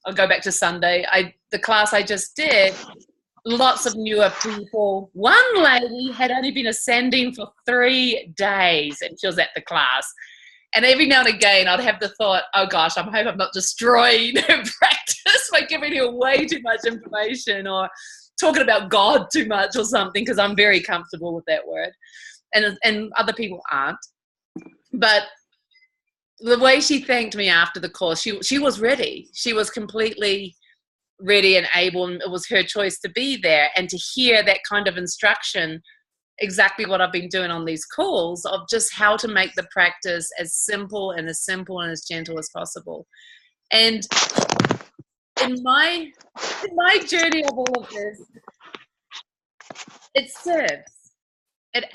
I'll go back to Sunday. The class I just did, lots of newer people. One lady had only been ascending for 3 days, and she was at the class. And every now and again, I'd have the thought, oh gosh, I hope I'm not destroying her practice by giving her way too much information or talking about God too much or something, because I'm very comfortable with that word. And other people aren't. But the way she thanked me after the course, she was ready. She was completely ready and able, and it was her choice to be there and to hear that kind of instruction, exactly what I've been doing on these calls, of just how to make the practice as simple and as gentle as possible. And in my journey of all of this, it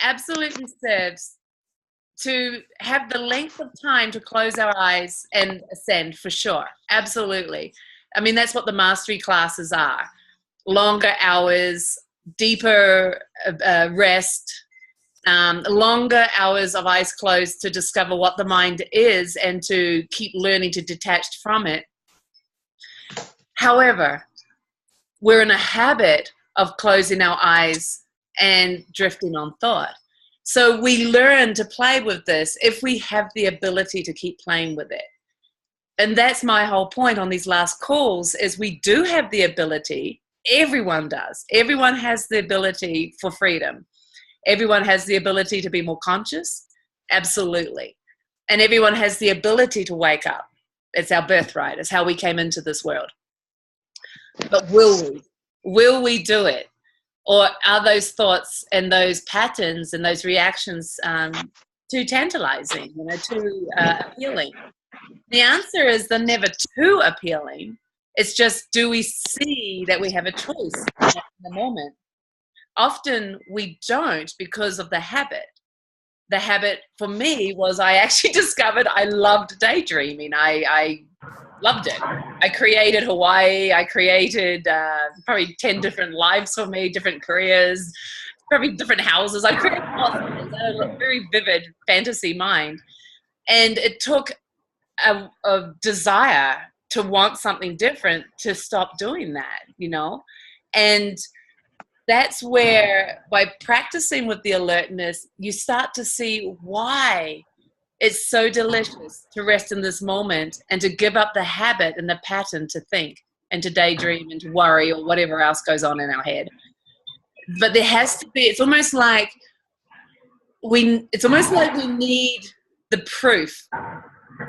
absolutely serves to have the length of time to close our eyes and ascend, for sure. Absolutely. I mean, that's what the mastery classes are. Longer hours, deeper rest, longer hours of eyes closed to discover what the mind is and to keep learning to detach from it. However, we're in a habit of closing our eyes and drifting on thought. So we learn to play with this if we have the ability to keep playing with it. And that's my whole point on these last calls, is we do have the ability. Everyone does. Everyone has the ability for freedom. Everyone has the ability to be more conscious. Absolutely. And everyone has the ability to wake up. It's our birthright. It's how we came into this world. But will we? Will we do it? Or are those thoughts and those patterns and those reactions too tantalizing, too appealing? The answer is they're never too appealing. It's just, do we see that we have a choice in the moment? Often we don't, because of the habit. The habit for me was, I actually discovered I loved daydreaming. I loved it. I created Hawaii. I created probably 10 different lives for me, different careers, probably different houses. I created lots of things. I had a very vivid fantasy mind. And it took a desire to want something different to stop doing that, you know? And that's where, by practicing with the alertness, you start to see why it's so delicious to rest in this moment and to give up the habit and the pattern to think and to daydream and to worry or whatever else goes on in our head. But there has to be, it's almost like we need the proof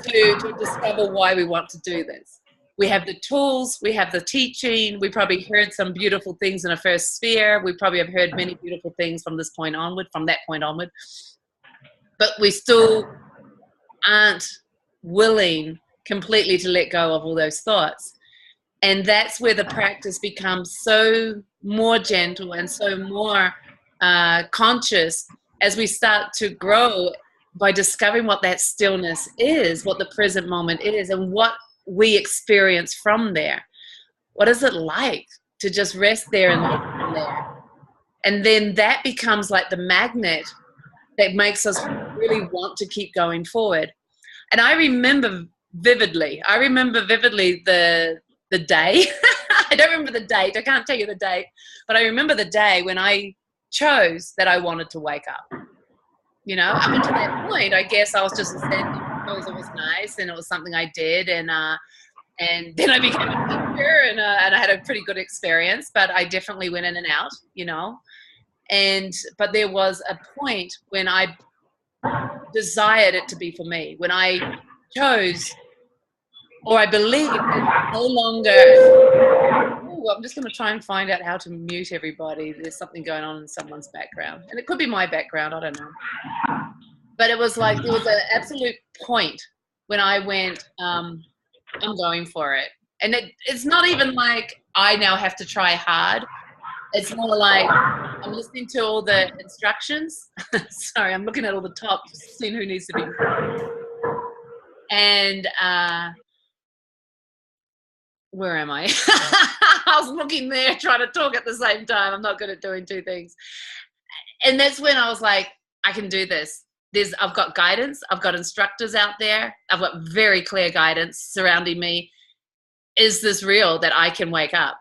to discover why we want to do this. We have the tools, we have the teaching, we probably heard some beautiful things in a first sphere, we probably have heard many beautiful things from that point onward, but we still aren't willing completely to let go of all those thoughts. And that's where the practice becomes so more gentle and so more conscious as we start to grow by discovering what that stillness is, what the present moment is, and what we experience from there. What is it like to just rest there and live from there? And then that becomes like the magnet that makes us really want to keep going forward. And I remember vividly the day. I don't remember the date. I can't tell you the date, but I remember the day when I chose that I wanted to wake up. You know, up until that point, I guess I was just ascending because it was nice and it was something I did, and then I became a teacher and I had a pretty good experience, but I definitely went in and out, you know. But there was a point when I desired it to be for me, when I chose, or I believed it no longer. Ooh, I'm just going to try and find out how to mute everybody. There's something going on in someone's background, and it could be my background, I don't know. But it was like, there was an absolute point when I went, I'm going for it. And it's not even like I now have to try hard. It's more like I'm listening to all the instructions. Sorry, I'm looking at all the top, seeing who needs to be. And where am I? I was looking there trying to talk at the same time. I'm not good at doing two things. And that's when I was like, I can do this. I've got guidance. I've got instructors out there. I've got very clear guidance surrounding me. Is this real that I can wake up?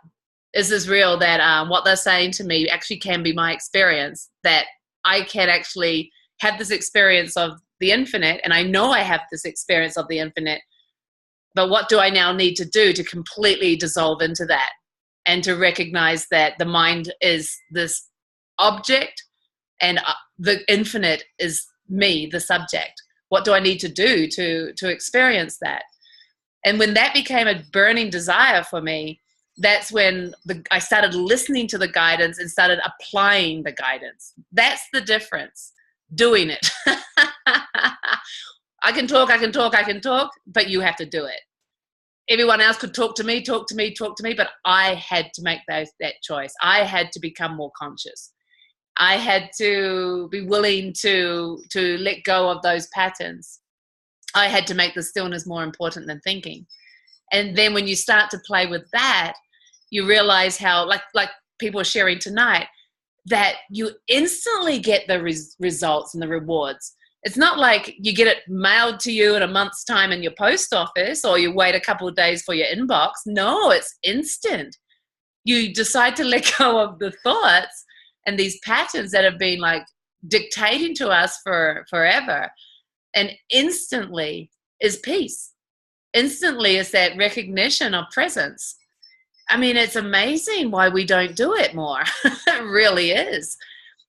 Is this real that what they're saying to me actually can be my experience, that I can actually have this experience of the infinite, and I know I have this experience of the infinite, but what do I now need to do to completely dissolve into that and to recognize that the mind is this object and the infinite is me, the subject? What do I need to do to experience that? And when that became a burning desire for me, that's when I started listening to the guidance and started applying the guidance. That's the difference. Doing it. I can talk, but you have to do it. Everyone else could talk to me, but I had to make that choice. I had to become more conscious. I had to be willing to let go of those patterns. I had to make the stillness more important than thinking. And then when you start to play with that, you realize how, like people are sharing tonight, that you instantly get the results and the rewards. It's not like you get it mailed to you in a month's time in your post office, or you wait a couple of days for your inbox. No, it's instant. You decide to let go of the thoughts and these patterns that have been like dictating to us for forever. And instantly is peace. Instantly is that recognition of presence. I mean, it's amazing why we don't do it more. It really is.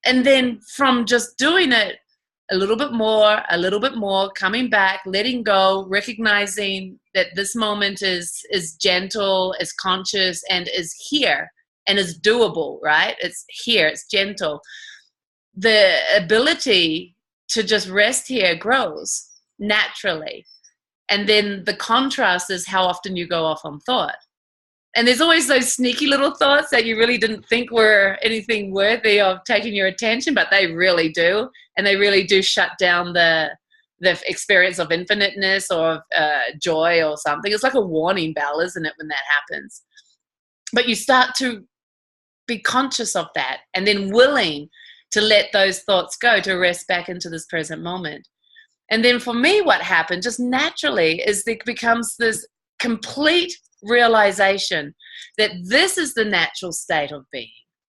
And then from just doing it a little bit more, coming back, letting go, recognizing that this moment is gentle, is conscious, and is here, and is doable, right? It's here, it's gentle. The ability to just rest here grows naturally. And then the contrast is how often you go off on thought. And there's always those sneaky little thoughts that you really didn't think were anything worthy of taking your attention, but they really do. And they really do shut down the the experience of infiniteness or of joy or something. It's like a warning bell, isn't it, when that happens? But you start to be conscious of that and then willing to let those thoughts go, to rest back into this present moment. And then for me, what happened just naturally is there becomes this complete realization that this is the natural state of being.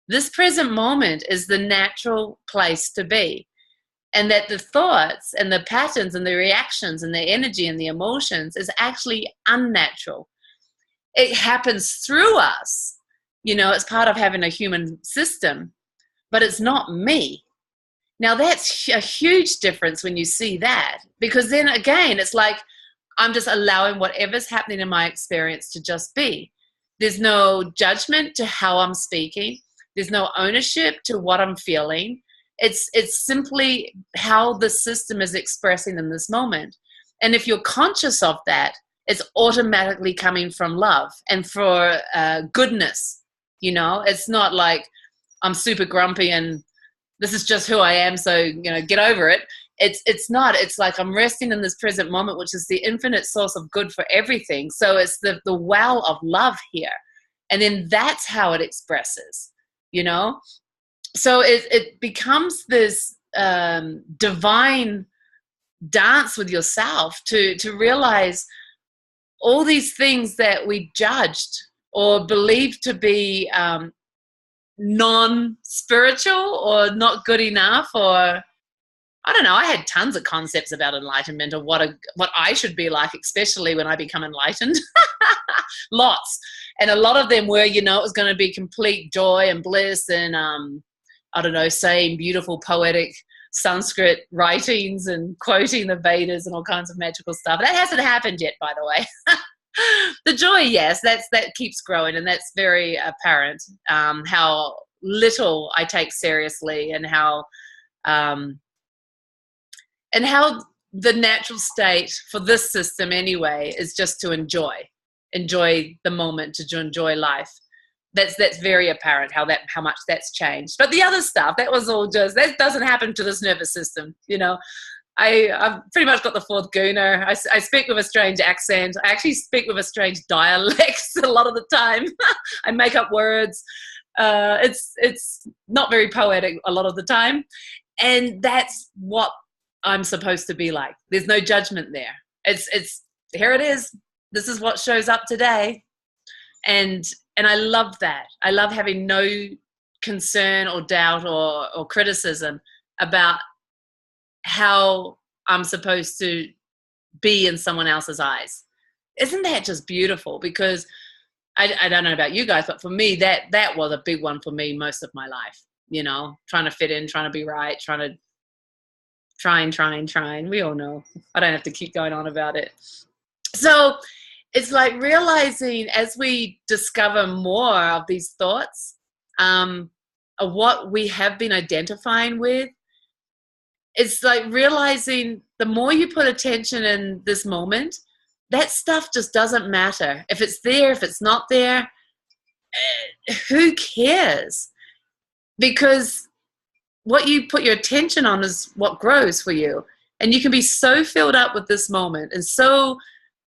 This present moment is the natural place to be. And that the thoughts and the patterns and the reactions and the energy and the emotions is actually unnatural. It happens through us. You know, it's part of having a human system, but it's not me. Now, that's a huge difference when you see that, because then again, it's like I'm just allowing whatever's happening in my experience to just be. There's no judgment to how I'm speaking. There's no ownership to what I'm feeling. It's simply how the system is expressing in this moment. And if you're conscious of that, it's automatically coming from love and for goodness. You know, it's not like I'm super grumpy and this is just who I am, so, you know, get over it. It's not. It's like I'm resting in this present moment, which is the infinite source of good for everything. So it's the well of love here. And then that's how it expresses, you know. So it becomes this divine dance with yourself to realize all these things that we judged or believed to be non-spiritual or not good enough, or I don't know, I had tons of concepts about enlightenment or what I should be like, especially when I become enlightened. Lots. And a lot of them were, you know, it was going to be complete joy and bliss and I don't know, saying beautiful poetic Sanskrit writings and quoting the Vedas and all kinds of magical stuff. That hasn't happened yet, by the way. The joy, yes, that keeps growing, and that's very apparent, how little I take seriously and how the natural state for this system anyway is just to enjoy the moment, to enjoy life. That's very apparent how much that's changed. But the other stuff, that was all just, that doesn't happen to this nervous system, you know. I've pretty much got the fourth guna. I speak with a strange accent. I actually speak with a strange dialect a lot of the time. I make up words. It's not very poetic a lot of the time. And that's what I'm supposed to be like. There's no judgment there. It's here it is. This is what shows up today. And I love that. I love having no concern or doubt or criticism about how I'm supposed to be in someone else's eyes. Isn't that just beautiful? Because I don't know about you guys, but for me, that was a big one for me most of my life. You know, trying to fit in, trying to be right, trying. We all know. I don't have to keep going on about it. So it's like realizing as we discover more of these thoughts, of what we have been identifying with, it's like realizing the more you put attention in this moment, that stuff just doesn't matter. If it's there, if it's not there, who cares? Because what you put your attention on is what grows for you. And you can be so filled up with this moment and so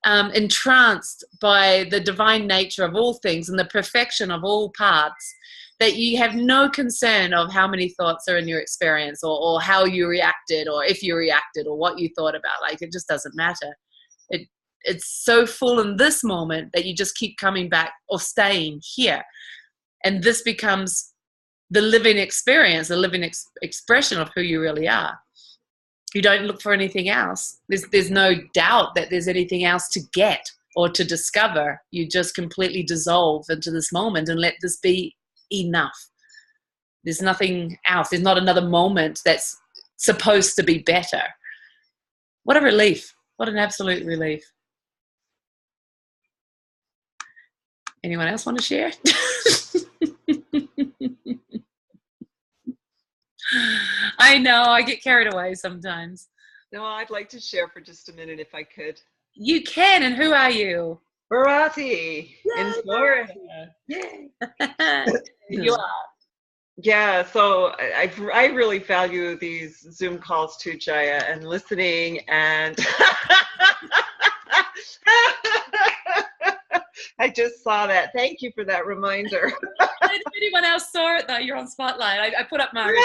entranced by the divine nature of all things and the perfection of all parts that you have no concern of how many thoughts are in your experience or how you reacted or if you reacted or what you thought about. Like, it just doesn't matter. It's so full in this moment that you just keep coming back or staying here. And this becomes the living experience, the living expression of who you really are. You don't look for anything else. There's no doubt that there's anything else to get or to discover. You just completely dissolve into this moment and let this be enough. There's nothing else. There's not another moment that's supposed to be better. What a relief. What an absolute relief. Anyone else want to share? I know, I get carried away sometimes. No, I'd like to share for just a minute if I could. You can, and who are you? Bharati in Florida. Yay. You are. Yeah, so I really value these Zoom calls too, Jaya, and listening and I just saw that. Thank you for that reminder. If anyone else saw it, though, you're on Spotlight. I put up Margaret.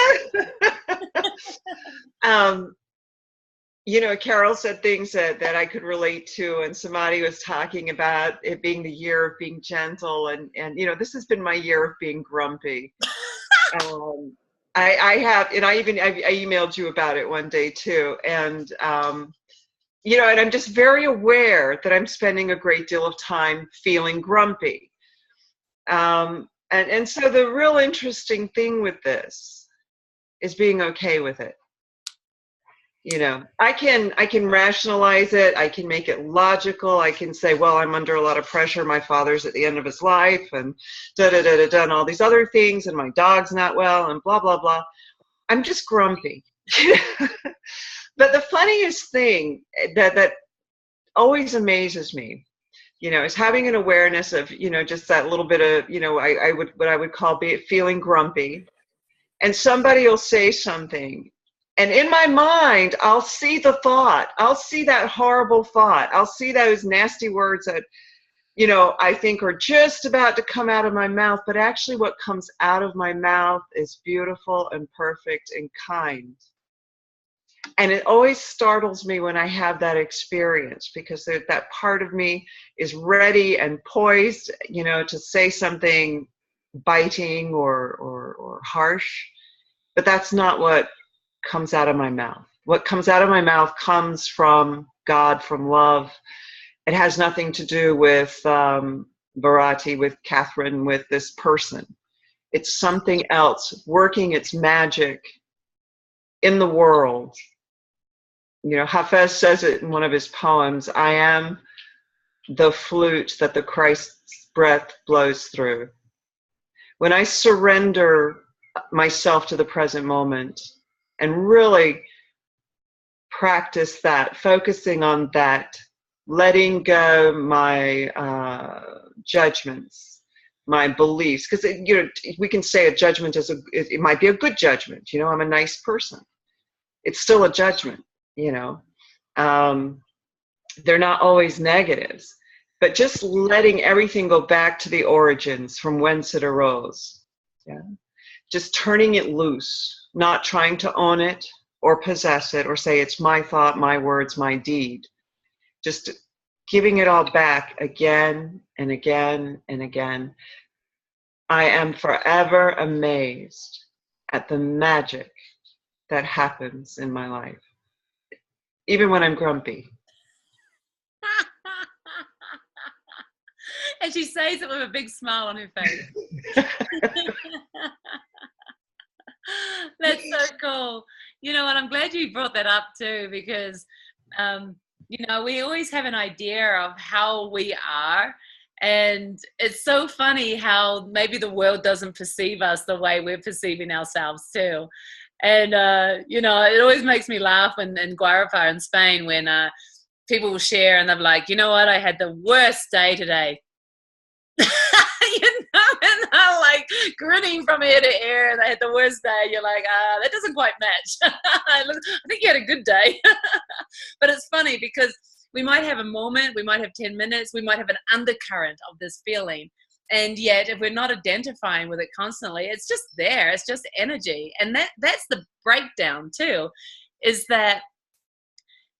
You know, Carol said things that I could relate to, and Samadhi was talking about it being the year of being gentle, and you know, this has been my year of being grumpy. I have, and I emailed you about it one day too, and you know, and I'm just very aware that I'm spending a great deal of time feeling grumpy. And so the real interesting thing with this is being okay with it. You know, I can rationalize it. I can make it logical. I can say, well, I'm under a lot of pressure. My father's at the end of his life, and and all these other things, and my dog's not well, and blah, blah, blah. I'm just grumpy. But the funniest thing that always amazes me, you know, is having an awareness of, you know, just that little bit of, you know, what I would call feeling grumpy, and somebody will say something, and in my mind, I'll see the thought. I'll see that horrible thought. I'll see those nasty words that, you know, I think are just about to come out of my mouth, but actually what comes out of my mouth is beautiful and perfect and kind. And it always startles me when I have that experience, because that part of me is ready and poised, you know, to say something biting or harsh, but that's not what comes out of my mouth. What comes out of my mouth comes from God, from love. It has nothing to do with Bharati, with Catherine, with this person. It's something else working its magic in the world. You know, Hafez says it in one of his poems, I am the flute that the Christ's breath blows through. When I surrender myself to the present moment and really practice that, focusing on that, letting go my judgments, my beliefs, because you know, we can say a judgment is it might be a good judgment. You know, I'm a nice person. It's still a judgment. You know, they're not always negatives, but just letting everything go back to the origins from whence it arose. Yeah, just turning it loose, not trying to own it or possess it or say it's my thought, my words, my deed. Just giving it all back again and again and again. I am forever amazed at the magic that happens in my life, even when I'm grumpy. And she says it with a big smile on her face. That's so cool. You know, and I'm glad you brought that up too, because you know, we always have an idea of how we are, and it's so funny how maybe the world doesn't perceive us the way we're perceiving ourselves too. And you know, it always makes me laugh when in Guarapa in Spain, when people will share and they're like, you know what, I had the worst day today. You know, and they're like grinning from ear to ear, and they had the worst day. You're like, that doesn't quite match. I think you had a good day. But it's funny because we might have a moment, we might have 10 minutes, we might have an undercurrent of this feeling. And yet, if we're not identifying with it constantly, it's just there. It's just energy. And that's the breakdown too, is that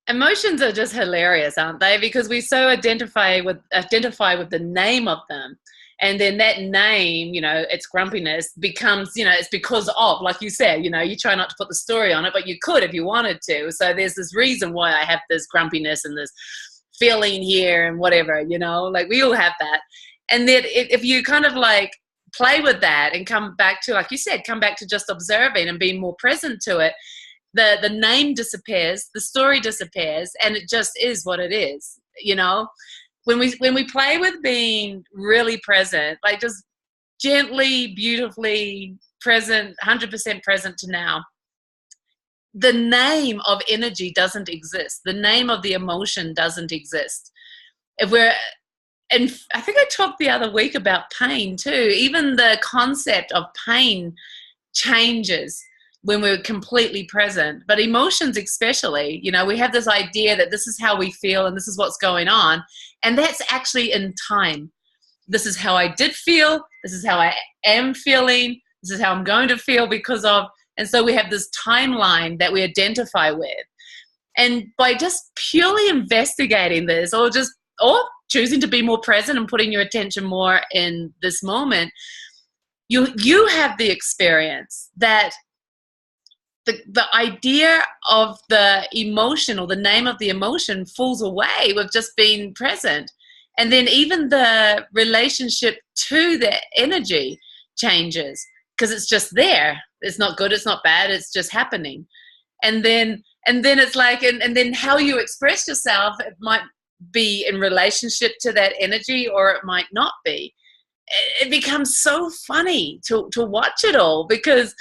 emotions are just hilarious, aren't they? Because we so identify with the name of them. And then that name, you know, its grumpiness becomes, you know, it's because of, like you said, you know, you try not to put the story on it, but you could if you wanted to. So there's this reason why I have this grumpiness and this feeling here and whatever, you know, like we all have that. And then if you kind of like play with that and come back to, like you said, come back to just observing and being more present to it, the name disappears, the story disappears, and it just is what it is, you know? When we play with being really present, like just gently, beautifully present, 100% present to now, the name of energy doesn't exist. The name of the emotion doesn't exist. And I think I talked the other week about pain too. Even the concept of pain changes when we're completely present. But emotions especially, you know, we have this idea that this is how we feel and this is what's going on. And that's actually in time. This is how I did feel. This is how I am feeling. This is how I'm going to feel because of. And so we have this timeline that we identify with. And by just purely investigating this, or choosing to be more present and putting your attention more in this moment, you have the experience that the idea of the emotion or the name of the emotion falls away with just being present. And then even the relationship to the energy changes because it's just there. It's not good, it's not bad, it's just happening. And then it's like, and then how you express yourself, it might be in relationship to that energy or it might not be. It becomes so funny to watch it all because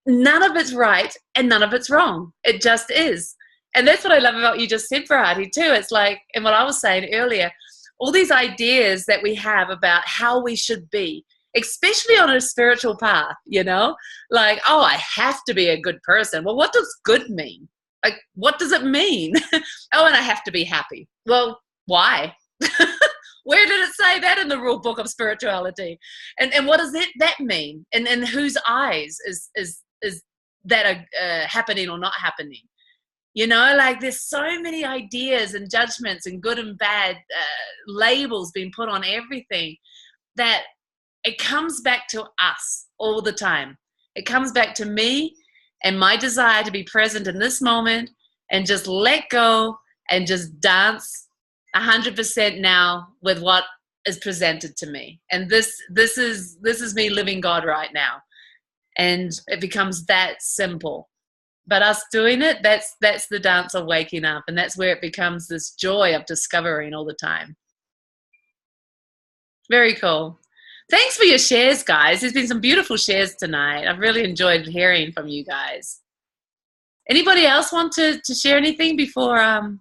none of it's right and none of it's wrong. It just is. And that's what I love about what you just said, Bharati, too. It's like, and what I was saying earlier, all these ideas that we have about how we should be, especially on a spiritual path, you know, like, oh, I have to be a good person. Well, what does good mean? Like, what does it mean? Oh, and I have to be happy. Well, why? Where did it say that in the rule book of spirituality? And what does that mean? And in whose eyes is that happening or not happening? You know, like there's so many ideas and judgments and good and bad labels being put on everything that it comes back to us all the time. It comes back to me and my desire to be present in this moment and just let go and just dance 100% now with what is presented to me. And this is me living God right now. And it becomes that simple. But us doing it, that's the dance of waking up. And that's where it becomes this joy of discovering all the time. Very cool. Thanks for your shares, guys. There's been some beautiful shares tonight. I've really enjoyed hearing from you guys. Anybody else want to share anything before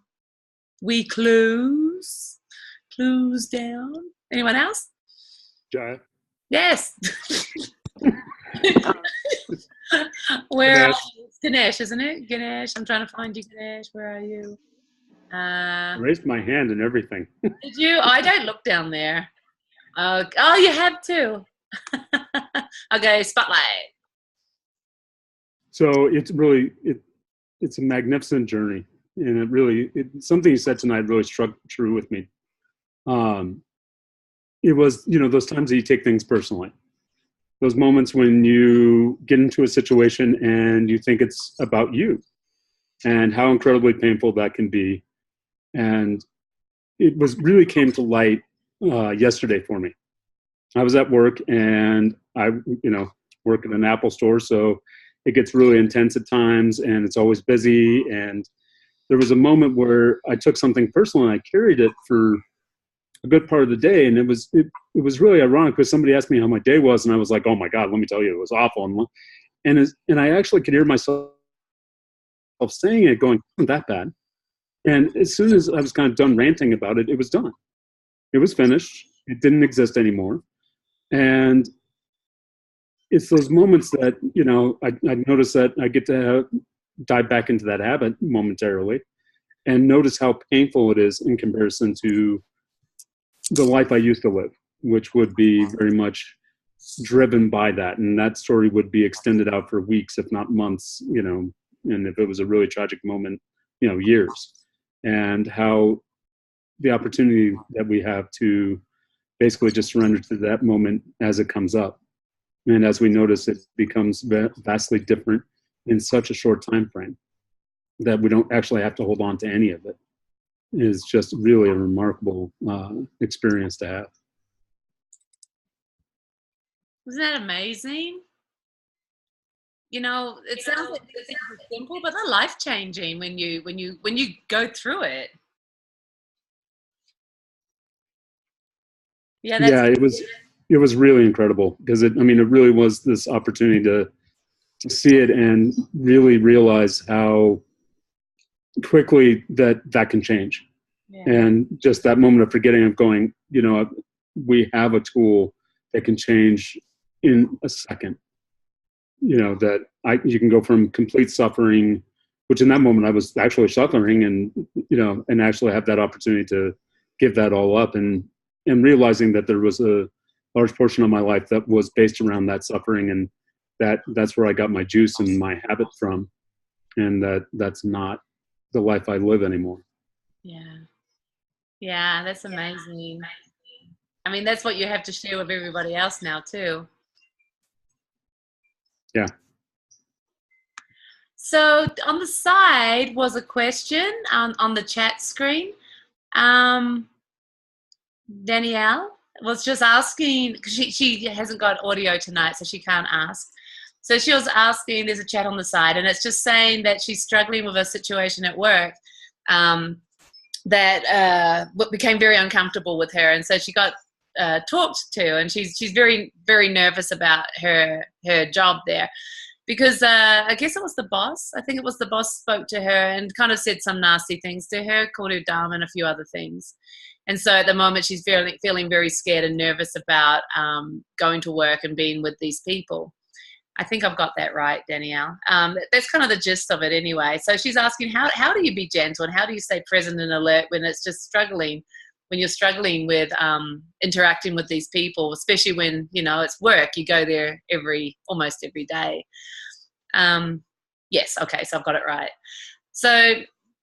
we close down? Anyone else? Jaya. Yes. Where it's Ganesh, isn't it? Ganesh, I'm trying to find you, Ganesh. Where are you? I raised my hand and everything. Did you? I don't look down there. Oh, you have too. Okay, spotlight. So it's really it's a magnificent journey, and something you said tonight really struck true with me. It was, you know, those times that you take things personally, those moments when you get into a situation and you think it's about you, and how incredibly painful that can be. And it really came to light yesterday for me. I was at work and I, work in an Apple store, so it gets really intense at times and it's always busy. And there was a moment where I took something personal and I carried it for a good part of the day. And it was really ironic because somebody asked me how my day was and I was like, oh my God, let me tell you, it was awful. And I actually could hear myself saying it going, "It wasn't that bad." And as soon as I was kind of done ranting about it, it was done. It was finished. It didn't exist anymore. And it's those moments that, I notice that I get to dive back into that habit momentarily and notice how painful it is in comparison to the life I used to live, which would be very much driven by that. And that story would be extended out for weeks, if not months, and if it was a really tragic moment, years. And how the opportunity that we have to basically just surrender to that moment as it comes up. And as we notice, it becomes vastly different in such a short time frame that we don't actually have to hold on to any of it. It's just really a remarkable experience to have. Isn't that amazing? It sounds like it's simple, but they're life-changing when you go through it. Yeah, it was really incredible because it really was this opportunity to see it and really realize how quickly that can change. Yeah. And just that moment of forgetting, of going, we have a tool that can change in a second. that you can go from complete suffering, which in that moment I was actually suffering, and and actually have that opportunity to give that all up, and realizing that there was a large portion of my life that was based around that suffering, and that's where I got my juice and my habit from, and that's not the life I live anymore. Yeah, that's amazing. I mean, that's what you have to share with everybody else now too. Yeah. So on the side was a question on the chat screen. Danielle was just asking, because she hasn't got audio tonight, so she can't ask. So she was asking, there's a chat on the side, and it's just saying that she's struggling with a situation at work that became very uncomfortable with her. And so she got talked to, and she's very, very nervous about her job there. Because I guess it was the boss. I think it was the boss spoke to her and kind of said some nasty things to her, called her dumb and a few other things. And so at the moment she's feeling very scared and nervous about going to work and being with these people. I think I've got that right, Danielle. That's kind of the gist of it anyway. So she's asking, how do you be gentle and how do you stay present and alert when it's just struggling, when you're struggling with interacting with these people, especially when, it's work, you go there almost every day. Yes, okay, so I've got it right. So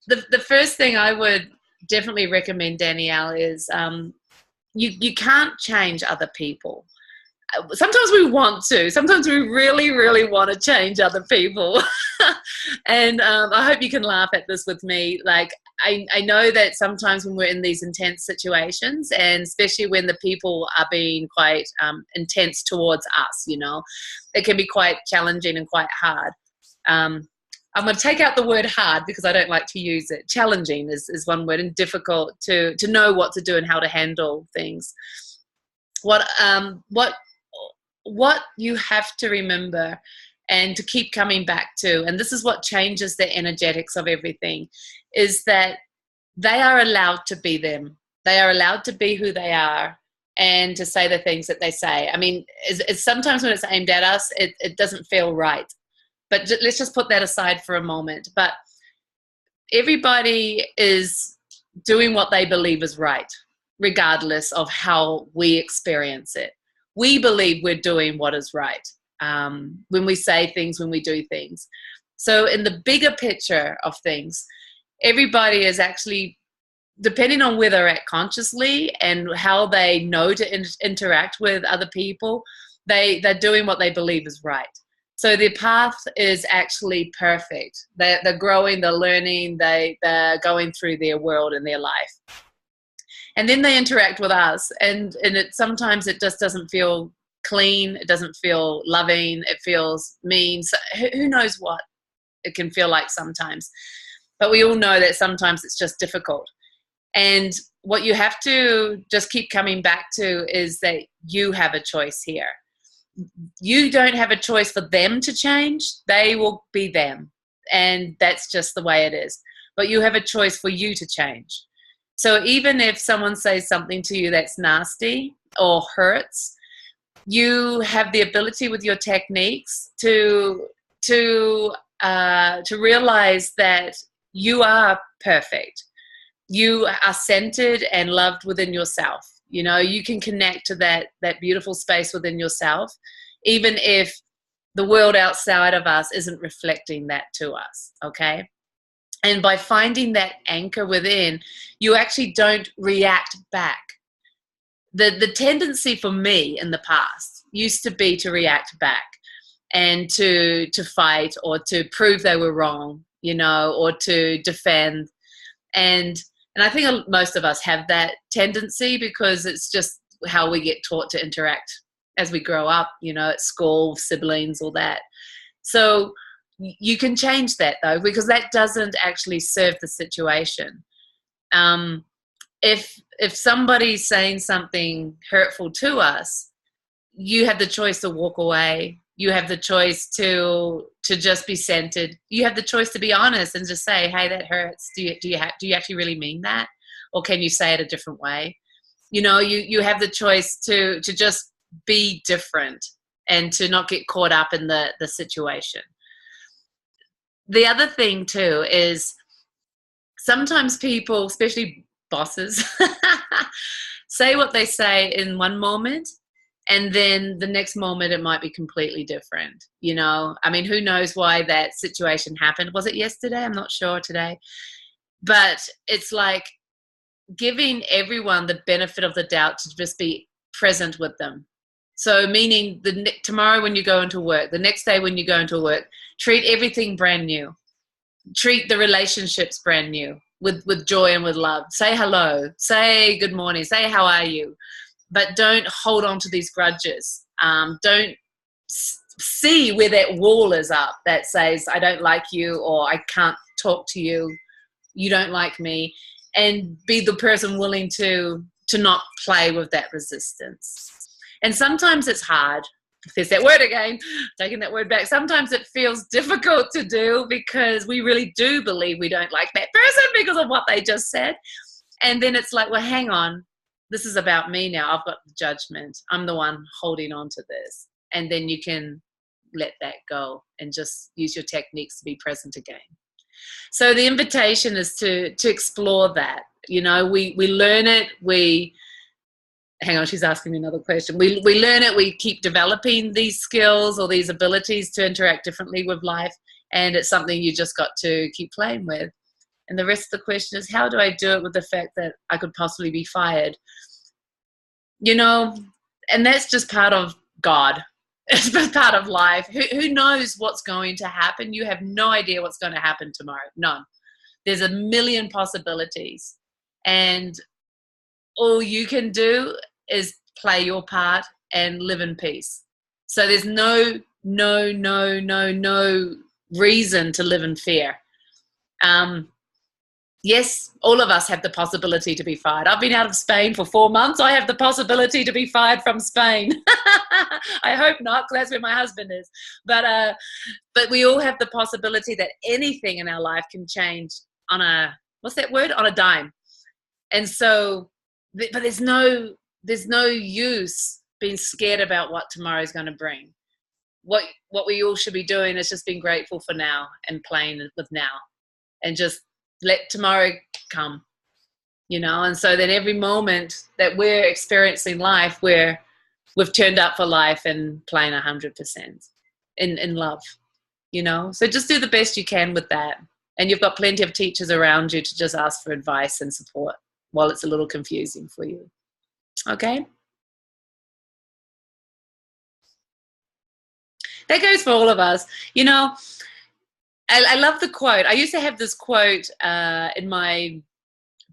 the first thing I would definitely recommend, Danielle, is you can't change other people. Sometimes we want to. Sometimes we really, really want to change other people. And I hope you can laugh at this with me. Like, I know that sometimes when we're in these intense situations, and especially when the people are being quite intense towards us, it can be quite challenging and quite hard. I'm going to take out the word hard because I don't like to use it. Challenging is one word, and difficult to know what to do and how to handle things. What you have to remember and to keep coming back to, and this is what changes the energetics of everything, is that they are allowed to be them. They are allowed to be who they are and to say the things that they say. I mean, it's sometimes when it's aimed at us, it doesn't feel right. But let's just put that aside for a moment. But everybody is doing what they believe is right, regardless of how we experience it. We believe we're doing what is right when we say things, when we do things. So in the bigger picture of things, everybody is actually, depending on where they're at consciously and how they know to interact with other people, they're doing what they believe is right. So their path is actually perfect. They're growing, they're learning, they're going through their world and their life. And then they interact with us, and sometimes it just doesn't feel clean, it doesn't feel loving, it feels mean. So who knows what it can feel like sometimes. But we all know that sometimes it's just difficult. And what you have to just keep coming back to is that you have a choice here. You don't have a choice for them to change. They will be them. And that's just the way it is. But you have a choice for you to change. So even if someone says something to you that's nasty or hurts, you have the ability with your techniques to realize that you are perfect. You are centered and loved within yourself. You can connect to that beautiful space within yourself, even if the world outside of us isn't reflecting that to us, okay? And by finding that anchor within, you actually don't react back. The tendency for me in the past used to be to react back and to fight or to prove they were wrong, or to defend. And I think most of us have that tendency because it's just how we get taught to interact as we grow up, at school, siblings, all that. So you can change that though, because that doesn't actually serve the situation. If somebody's saying something hurtful to us, you have the choice to walk away. You have the choice to just be centered. You have the choice to be honest and just say, "Hey, that hurts. Do you actually really mean that, or can you say it a different way?" You have the choice to just be different and to not get caught up in the situation. The other thing too is sometimes people, especially bosses, say what they say in one moment, and then the next moment it might be completely different. I mean, who knows why that situation happened? Was it yesterday? I'm not sure today. But it's like giving everyone the benefit of the doubt to just be present with them. So meaning tomorrow when you go into work, the next day when you go into work, treat everything brand new. Treat the relationships brand new with joy and with love. Say hello, say good morning, say how are you, but don't hold on to these grudges. Don't see where that wall is up that says I don't like you, or I can't talk to you, you don't like me, and be the person willing to not play with that resistance. And sometimes it's hard. There's that word again, taking that word back. Sometimes it feels difficult to do because we really do believe we don't like that person because of what they just said. And then it's like, well, hang on, this is about me now. I've got the judgment. I'm the one holding on to this. And then you can let that go and just use your techniques to be present again. So the invitation is to explore that. We learn it. Hang on, she's asking me another question. We learn it. We keep developing these skills or these abilities to interact differently with life. And it's something you just got to keep playing with. And the rest of the question is, how do I do it with the fact that I could possibly be fired? And that's just part of God. It's just part of life. Who knows what's going to happen? You have no idea what's going to happen tomorrow. None. There's a million possibilities. And all you can do is play your part and live in peace. So there's no reason to live in fear. Yes, all of us have the possibility to be fired. I've been out of Spain for 4 months. I have the possibility to be fired from Spain. I hope not, because that's where my husband is. But we all have the possibility that anything in our life can change on a dime. And so, but there's no use being scared about what tomorrow's going to bring. What we all should be doing is just being grateful for now and playing with now, and just let tomorrow come, and so then every moment that we're experiencing life, we've turned up for life and playing 100% in love, so just do the best you can with that. And you've got plenty of teachers around you to just ask for advice and support while it's a little confusing for you. Okay? That goes for all of us. I love the quote. I used to have this quote in my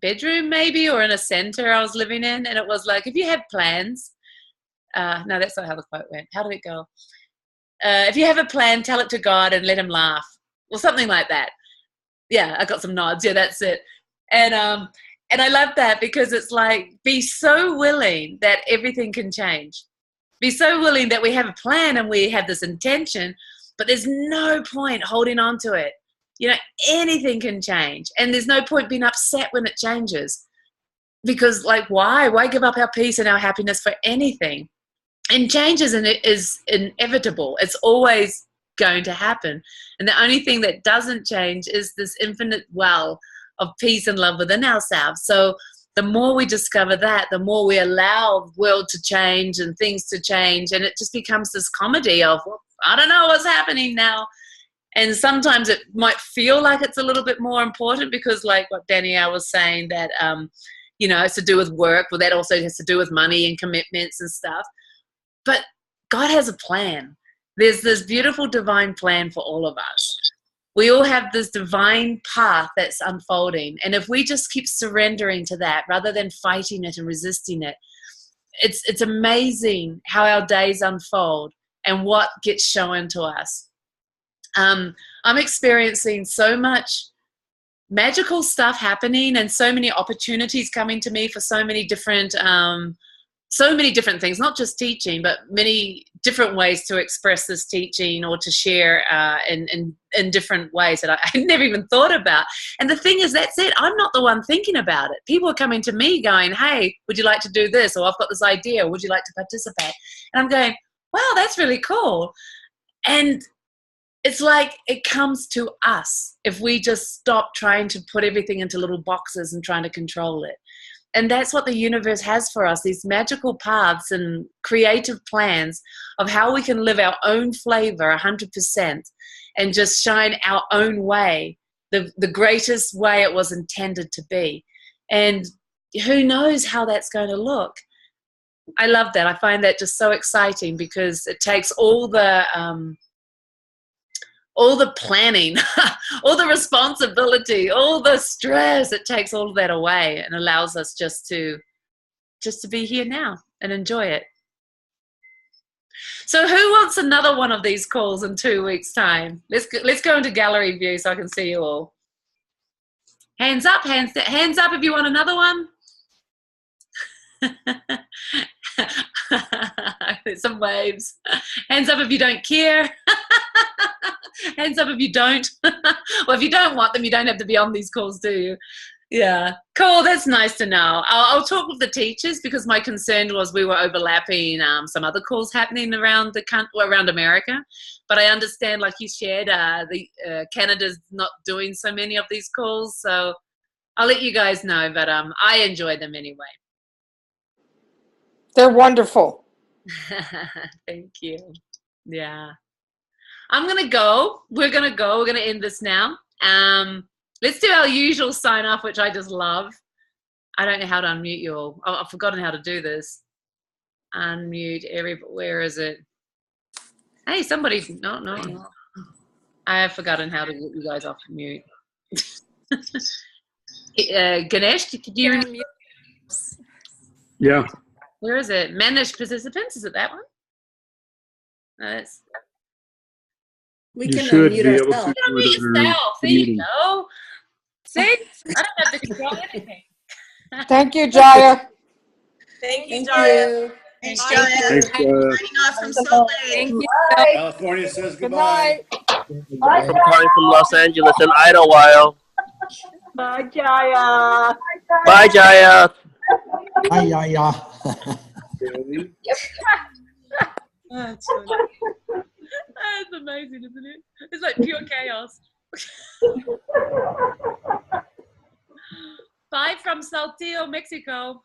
bedroom maybe, or in a center I was living in, and it was like, if you have plans, no, that's not how the quote went. How did it go? If you have a plan, tell it to God and let him laugh, or something like that. Yeah, I got some nods. Yeah, that's it. And I love that, because it's like, be so willing that everything can change. Be so willing that we have a plan and we have this intention, but there's no point holding on to it. Anything can change, and there's no point being upset when it changes, because why give up our peace and our happiness for anything? And change is inevitable. It's always going to happen. And the only thing that doesn't change is this infinite well of peace and love within ourselves. So the more we discover that, the more we allow the world to change and things to change, and it just becomes this comedy of, well, I don't know what's happening now. And sometimes it might feel like it's a little bit more important, because like what Danielle was saying, that it's to do with work. Well, that also has to do with money and commitments and stuff. But God has a plan. There's this beautiful divine plan for all of us. We all have this divine path that's unfolding. And if we just keep surrendering to that rather than fighting it and resisting it, it's amazing how our days unfold and what gets shown to us. I'm experiencing so much magical stuff happening, and so many opportunities coming to me for so many different things, not just teaching, but many different ways to express this teaching or to share in different ways that I never even thought about. And the thing is, that's it. I'm not the one thinking about it. People are coming to me going, hey, would you like to do this? Or I've got this idea. Would you like to participate? And I'm going, wow, that's really cool. And it's like it comes to us if we just stop trying to put everything into little boxes and trying to control it. And that's what the universe has for us, these magical paths and creative plans of how we can live our own flavor 100% and just shine our own way, the greatest way it was intended to be. And who knows how that's going to look. I love that. I find that just so exciting because it takes all the planning, all the responsibility, all the stress. It takes all of that away and allows us just to be here now and enjoy it. So who wants another one of these calls in 2 weeks' time? Let's go into gallery view so I can see you all. Hands up if you want another one. There's some waves. Hands up if you don't care. Hands up if you don't. Well, if you don't want them, you don't have to be on these calls, do you? Yeah, cool. That's nice to know. I'll talk with the teachers because my concern was we were overlapping some other calls happening around around America. But I understand, like you shared, Canada's not doing so many of these calls, so I'll let you guys know. But I enjoy them anyway. They're wonderful. Thank you. Yeah. I'm going to go. We're going to go. We're going to end this now. Let's do our usual sign off, which I just love. I don't know how to unmute you all. Oh, I've forgotten how to do this. Unmute where is it? Hey, somebody. No. I have forgotten how to get you guys off mute. Ganesh, could you unmute? Yeah. Where is it? Manage participants? Is it that one? We You can should unmute be able ourselves. to do it under Yourself. the There you meeting. go. See? I don't have to control anything. Thank you, Jaya. Thank you, Thank Jaya. you. Thanks, Bye. Jaya. Thanks, Signing off from Salt Lake. Thank you. California says Good goodbye. night. I'm calling from Los Angeles in Idlewild. Bye, Jaya. Bye, Jaya. Ay, ay, ay. That's funny. That's amazing, isn't it? It's like pure chaos. Bye from Saltillo, Mexico.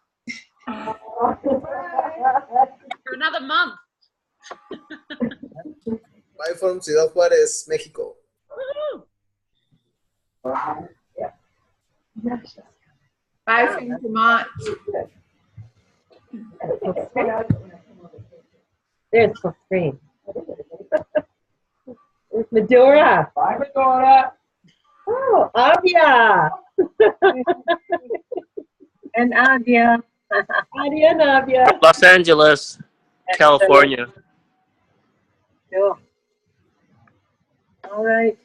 For another month. Bye from Ciudad Juárez, Mexico. Bye from Vermont. There's for free. It's Medora. Bye, Medora. Oh, Avia. And Avia. Avia and Avia. Los Angeles, California. Sure. All right.